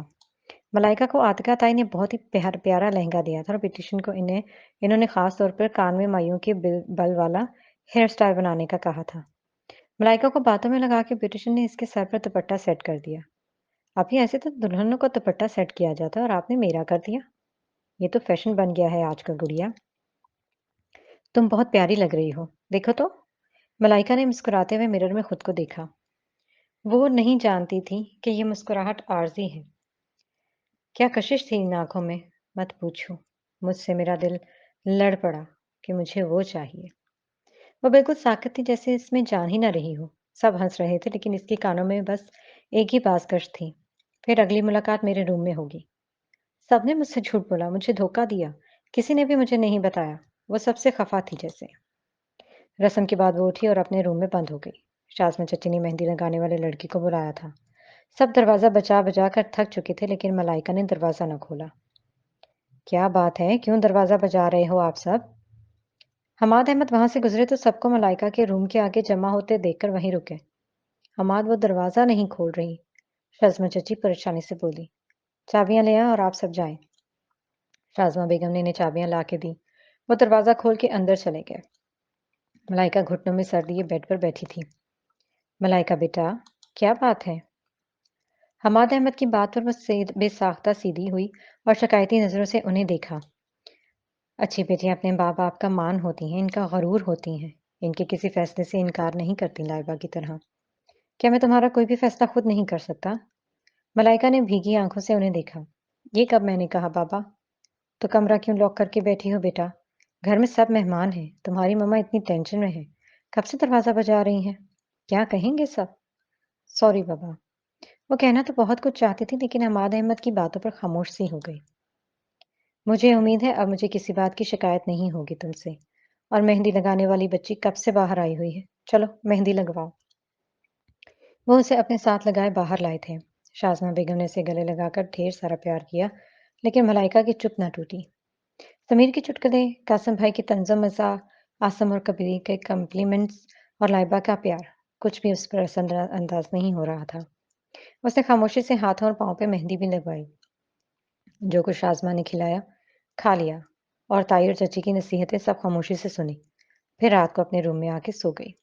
मलाइका को आतिका ताई ने बहुत ही प्यारा लहंगा दिया था और ब्यूटिशियन को इन्होंने खास तौर पर कान में माइयों के बल वाला हेयर स्टाइल बनाने का कहा था। मलाइका को बातों में लगा के ब्यूटिशियन ने इसके सर पर दुपट्टा सेट कर दिया। अभी ऐसे तो दुल्हनों को दुपट्टा सेट किया जाता है और आपने मेरा कर दिया। ये तो फैशन बन गया है आजकल गुड़िया। तुम बहुत प्यारी लग रही हो। देखो तो। मलाइका ने मुस्कुराते हुए मिरर में खुद को देखा। वो नहीं जानती थी कि ये मुस्कुराहट आरज़ी है। क्या कशिश थी इन आँखों में, मत पूछो। मुझसे मेरा दिल लड़ पड़ा कि मुझे वो चाहिए। वो बिल्कुल साक़त थी जैसे इसमें जान ही ना रही हो। सब हँस रहे थे लेकिन इसके कानों में बस एक ही बाज़कश थी। फिर अगली मुलाकात मेरे रूम में होगी। सबने मुझसे झूठ बोला, मुझे धोखा दिया। किसी ने भी मुझे नहीं बताया। वो सबसे ख़फ़ा थी जैसे। रस्म के बाद वो उठी और अपने रूम में बंद हो गई। शाज़मा चाची ने मेहंदी लगाने वाले लड़की को बुलाया था। सब दरवाज़ा बजा-बजा कर थक चुके थे लेकिन मलाइका ने दरवाज़ा न खोला। क्या बात है? क्यों दरवाज़ा बजा रहे हो आप सब? हमाद अहमद वहाँ से गुज़रे तो सबको मलाइका के रूम के आगे जमा होते देखकर वहीं रुके। हमाद वो दरवाज़ा नहीं खोल रही। शाज़मा चाची परेशानी से बोली। चाबियाँ ले आएँ और आप सब जाएँ। शाज़मा बेगम ने इन्हें चाबियाँ ला के दी। वो दरवाज़ा खोल के अंदर चले गए। मलाइका घुटनों में सर लिए बेड पर बैठी थी। मलाइका बेटा, क्या बात है? हमाद अहमद की बात पर वो बेसाख्ता सीधी हुई और शिकायती नज़रों से उन्हें देखा। अच्छी बेटियां अपने माँ बाप का मान होती हैं, इनका गरूर होती हैं। इनके किसी फैसले से इनकार नहीं करती लाइबा की तरह। क्या मैं तुम्हारा कोई भी फैसला खुद नहीं कर सकता? मलाइका ने भीगी आंखों से उन्हें देखा। ये कब मैंने कहा बाबा? तो कमरा क्यों लॉक करके बैठी हो बेटा? घर में सब मेहमान हैं। तुम्हारी मम्मा इतनी टेंशन में है। कब से दरवाजा बजा रही हैं? क्या कहेंगे सब? सॉरी बाबा। वो कहना तो बहुत कुछ चाहती थी लेकिन हमाद अहमद की बातों पर खामोश सी हो गई। मुझे उम्मीद है अब मुझे किसी बात की शिकायत नहीं होगी तुमसे। और मेहंदी लगाने वाली बच्ची कब से बाहर आई हुई है। चलो मेहंदी लगवाओ। वो उसे अपने साथ लगाए बाहर लाए थे। शाज़मा बेगम ने उसे गले लगाकर ढेर सारा प्यार किया, लेकिन मलाइका की चुप न टूटी। समीर की चुटकुले, कासिम भाई की तंज़ुम मज़ाक, आसम और कबीर के कॉम्प्लीमेंट्स और लाइबा का प्यार, कुछ भी उस पर असरअंदाज नहीं हो रहा था। उसने खामोशी से हाथों और पाँव पे मेहंदी भी लगवाई। जो कुछ शाज़मा ने खिलाया, खा लिया और ताई और चाची की नसीहतें सब खामोशी से सुनी। फिर रात को अपने रूम में आके सो गई।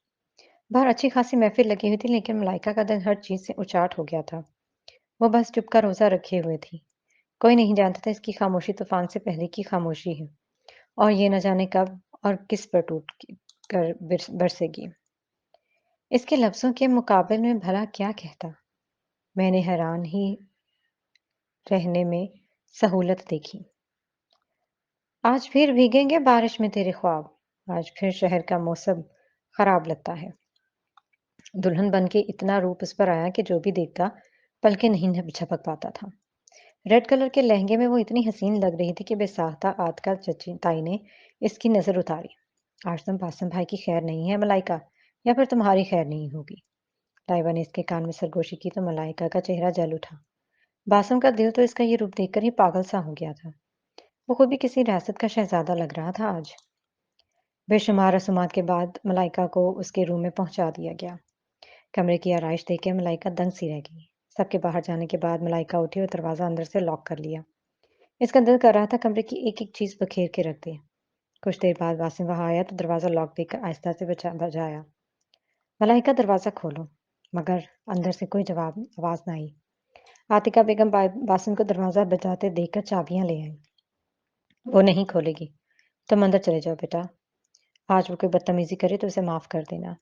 बाहर अच्छी खासी महफिल लगी हुई थी लेकिन मलाइका का दिल हर चीज़ से उचाट हो गया था। वो बस चुप का रोज़ा रखे हुए थी। कोई नहीं जानता था इसकी खामोशी तूफ़ान से पहले की खामोशी है और ये न जाने कब और किस पर टूट कर बरसेगी। इसके लफ्ज़ों के मुकाबले में भला क्या कहता? मैंने हैरान ही रहने में सहूलत देखी। आज फिर भीगेंगे बारिश में तेरे ख्वाब। आज फिर शहर का मौसम खराब लगता है। दुल्हन बन के इतना रूप उस पर आया कि जो भी देखता पलके नहीं झपक पाता था। रेड कलर के लहंगे में वो इतनी हसीन लग रही थी कि बेसाख्ता आतका चची ताई ने इसकी नजर उतारी। आज तुम बासम भाई की खैर नहीं है मलाइका, या फिर तुम्हारी खैर नहीं होगी। लाइबा ने इसके कान में सरगोशी की तो मलाइका का चेहरा जल उठा। बासम का दिल तो इसका ये रूप देखकर ही पागल सा हो गया था। वो खुद भी किसी रियासत का शहजादा लग रहा था आज। बेशुमार रसूमात के बाद मलाइका को उसके रूम में पहुंचा दिया गया। कमरे की आराइश देख के मलाइका दंग सी रह गई। सब के बाहर जाने के बाद मलाइका उठी और दरवाज़ा अंदर से लॉक कर लिया। इसका दिल कर रहा था कमरे की एक-एक चीज़ बखेर के रख दे। कुछ देर बाद वासिम वहाँ आया तो दरवाज़ा लॉक देखकर आहिस्ता से बजाया, मलाइका दरवाज़ा खोलो, मगर अंदर से कोई जवाब आवाज़ ना आई। आतिका बेगम वासिम को दरवाज़ा बजाते देखकर चाबियां ले आई। वो नहीं खोलेगी, तुम अंदर चले जाओ बेटा। आज वो कोई बदतमीजी करे तो उसे माफ कर देना।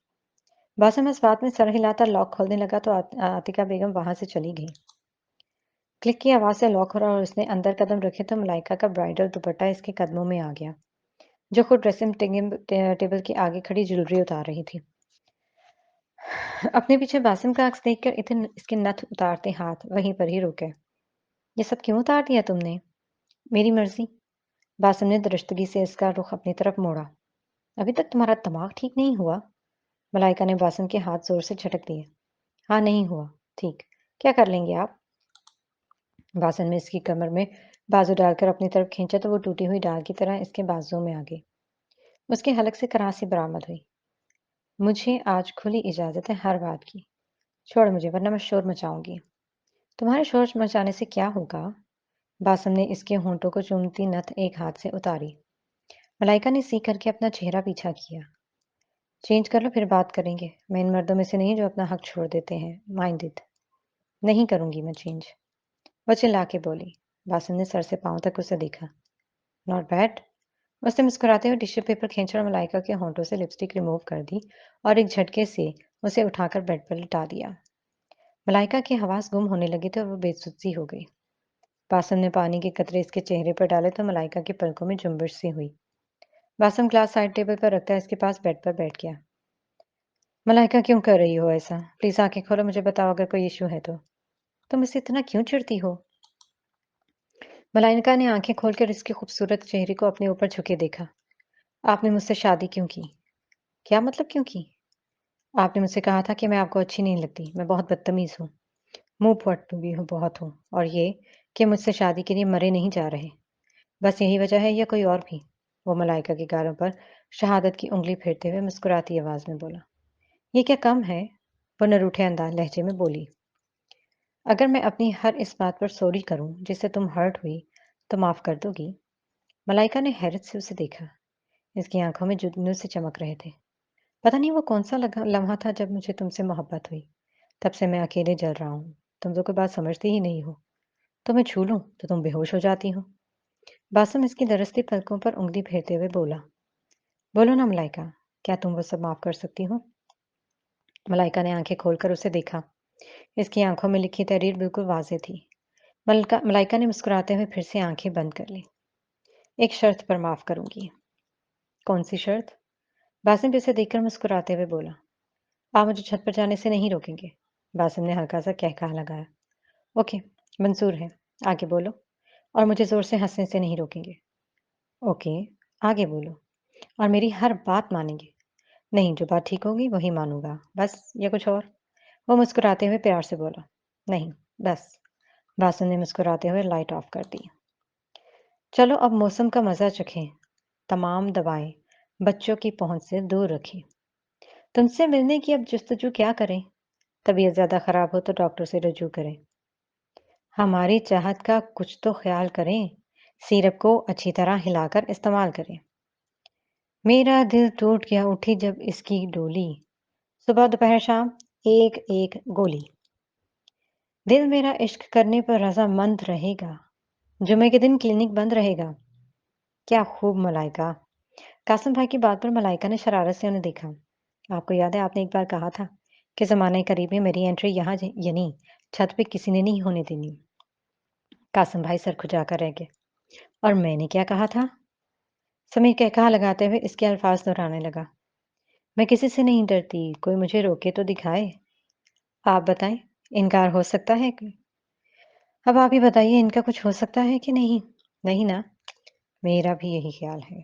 वासिम इस बात में सर हिलाता लॉक खोलने लगा तो आतिका बेगम वहां से चली गई। क्लिक की आवाज से लॉक हो रहा और उसने अंदर कदम रखे तो मलाइका का ब्राइडल दुपट्टा इसके कदमों में आ गया, जो खुद ड्रेसिंग टेबल के आगे खड़ी ज्वेलरी उतार रही थी। अपने पीछे बासिम का अक्स देखकर इतने इसके नथ उतारते हाथ वहीं पर ही रुके। ये सब क्यों उतार दिया तुमने? मेरी मर्जी। बासिम ने दरश्तगी से इसका रुख अपनी तरफ मोड़ा। अभी तक तुम्हारा दिमाग ठीक नहीं हुआ? मलाइका ने बासिम के हाथ जोर से झटक दिए। हाँ, नहीं हुआ। ठीक। क्या कर लेंगे आप? बासिम ने इसकी कमर में बाजू डालकर अपनी तरफ खींचा तो वो टूटी हुई डाल की तरह इसके बाजुओं में आ गई। उसके हलक से करासी बरामद हुई। मुझे आज खुली इजाजत है हर बात की। छोड़ मुझे वरना मैं शोर मचाऊंगी। तुम्हारे शोर मचाने से क्या होगा? बासिम ने इसके होंठों को चूमती नथ एक हाथ से उतारी। मलाइका ने सीख करके अपना चेहरा पीछा किया। चेंज कर लो फिर बात करेंगे। मैं इन मर्दों में से नहीं जो अपना हक छोड़ देते हैं। Mind it. नहीं करूंगी मैं चेंज। वो चिल्ला के बोली। बासिम ने सर से पांव तक उसे देखा। Not bad. उसने मुस्कुराते हुए टिश्यू पेपर खींचकर मलाइका के होंठों से लिपस्टिक रिमूव कर दी और एक झटके से उसे उठाकर बेड पर लिटा दिया। मलाइका की हवास गुम होने लगी तो वो बेसुधी हो गई। बासिम ने पानी के कतरे इसके चेहरे पर डाले तो मलाइका की पलकों में जुम्बिश सी हुई। बासिम ग्लास साइड टेबल पर रखता इसके पास बेड पर बैठ गया। मलाइका क्यों कर रही हो ऐसा? प्लीज आंखें खोलो, मुझे बताओ अगर कोई इशू है तो। तुम इससे इतना क्यों चिढ़ती हो? मलाइका ने आंखें खोलकर इसके खूबसूरत चेहरे को अपने ऊपर झुके देखा। आपने मुझसे शादी क्यों की? क्या मतलब क्यों की? आपने मुझसे कहा था कि मैं आपको अच्छी नहीं लगती, मैं बहुत बदतमीज हूँ, मुंह फट भी हूँ, बहुत हूँ, और ये कि मुझसे शादी के लिए मरे नहीं जा रहे। बस यही वजह है या कोई और भी? वो मलाइका के गालों पर शहादत की उंगली फेरते हुए मुस्कुराती आवाज में बोला। ये क्या कम है? वो न रूठे अंदाज लहजे में बोली। अगर मैं अपनी हर इस बात पर सॉरी करूं जिससे तुम हर्ट हुई तो माफ कर दोगी? मलाइका ने हैरत से उसे देखा। इसकी आंखों में जुगनू से चमक रहे थे। पता नहीं वो कौन सा लम्हा था जब मुझे तुमसे मोहब्बत हुई। तब से मैं अकेले जल रहा हूँ। तुम तो कोई बात समझती ही नहीं हो। तुम्हें छू लूं तो तुम बेहोश हो जाती हो। बासम इसकी दरसती पलकों पर उंगली फेरते हुए बोला। बोलो ना मलाइका, क्या तुम वो सब माफ कर सकती हो? मलाइका ने आंखें खोलकर उसे देखा। इसकी आंखों में लिखी तहरीर बिल्कुल वाज़ेह थी। मलाइका ने मुस्कुराते हुए फिर से आंखें बंद कर ली। एक शर्त पर माफ करूंगी। कौन सी शर्त? बासिम इसे देखकर मुस्कुराते हुए बोला। आप मुझे छत पर जाने से नहीं रोकेंगे? बासिम ने हल्का सा कहकहा लगाया। ओके, मंजूर है। आगे बोलो। और मुझे जोर से हंसने से नहीं रोकेंगे। ओके, आगे बोलो। और मेरी हर बात मानेंगे? नहीं, जो बात ठीक होगी वही मानूंगा। बस या कुछ और? वो मुस्कुराते हुए प्यार से बोला। नहीं, बस। बासिम ने मुस्कुराते हुए लाइट ऑफ कर दी। चलो अब मौसम का मजा चखें। तमाम दवाएं बच्चों की पहुंच से दूर रखें। तुमसे मिलने की अब जुस्तजू क्या करें? तबीयत ज्यादा खराब हो तो डॉक्टर से रजू करें। हमारी चाहत का कुछ तो ख्याल करें। सिरप को अच्छी तरह हिलाकर इस्तेमाल करें। मेरा दिल टूट गया उठी जब इसकी डोली। सुबह दोपहर शाम एक एक गोली। दिल मेरा इश्क करने पर रजामंद रहेगा। जुमे के दिन क्लिनिक बंद रहेगा। क्या खूब मलाइका। कासिम भाई की बात पर मलाइका ने शरारत से उन्हें देखा। आपको याद है आपने एक बार कहा था कि जमाने करीब में मेरी एंट्री यहाँ यानी छत पे किसी ने नहीं होने देनी। कासिम भाई सर खुजाकर रह गए। और मैंने क्या कहा था? समीर कहकहा लगाते हुए इसके अल्फाज दोहराने लगा। मैं किसी से नहीं डरती, कोई मुझे रोके तो दिखाए। आप बताएं, इनकार हो सकता है? अब आप ही बताइए, इनका कुछ हो सकता है कि नहीं? नहीं ना? मेरा भी यही ख्याल है।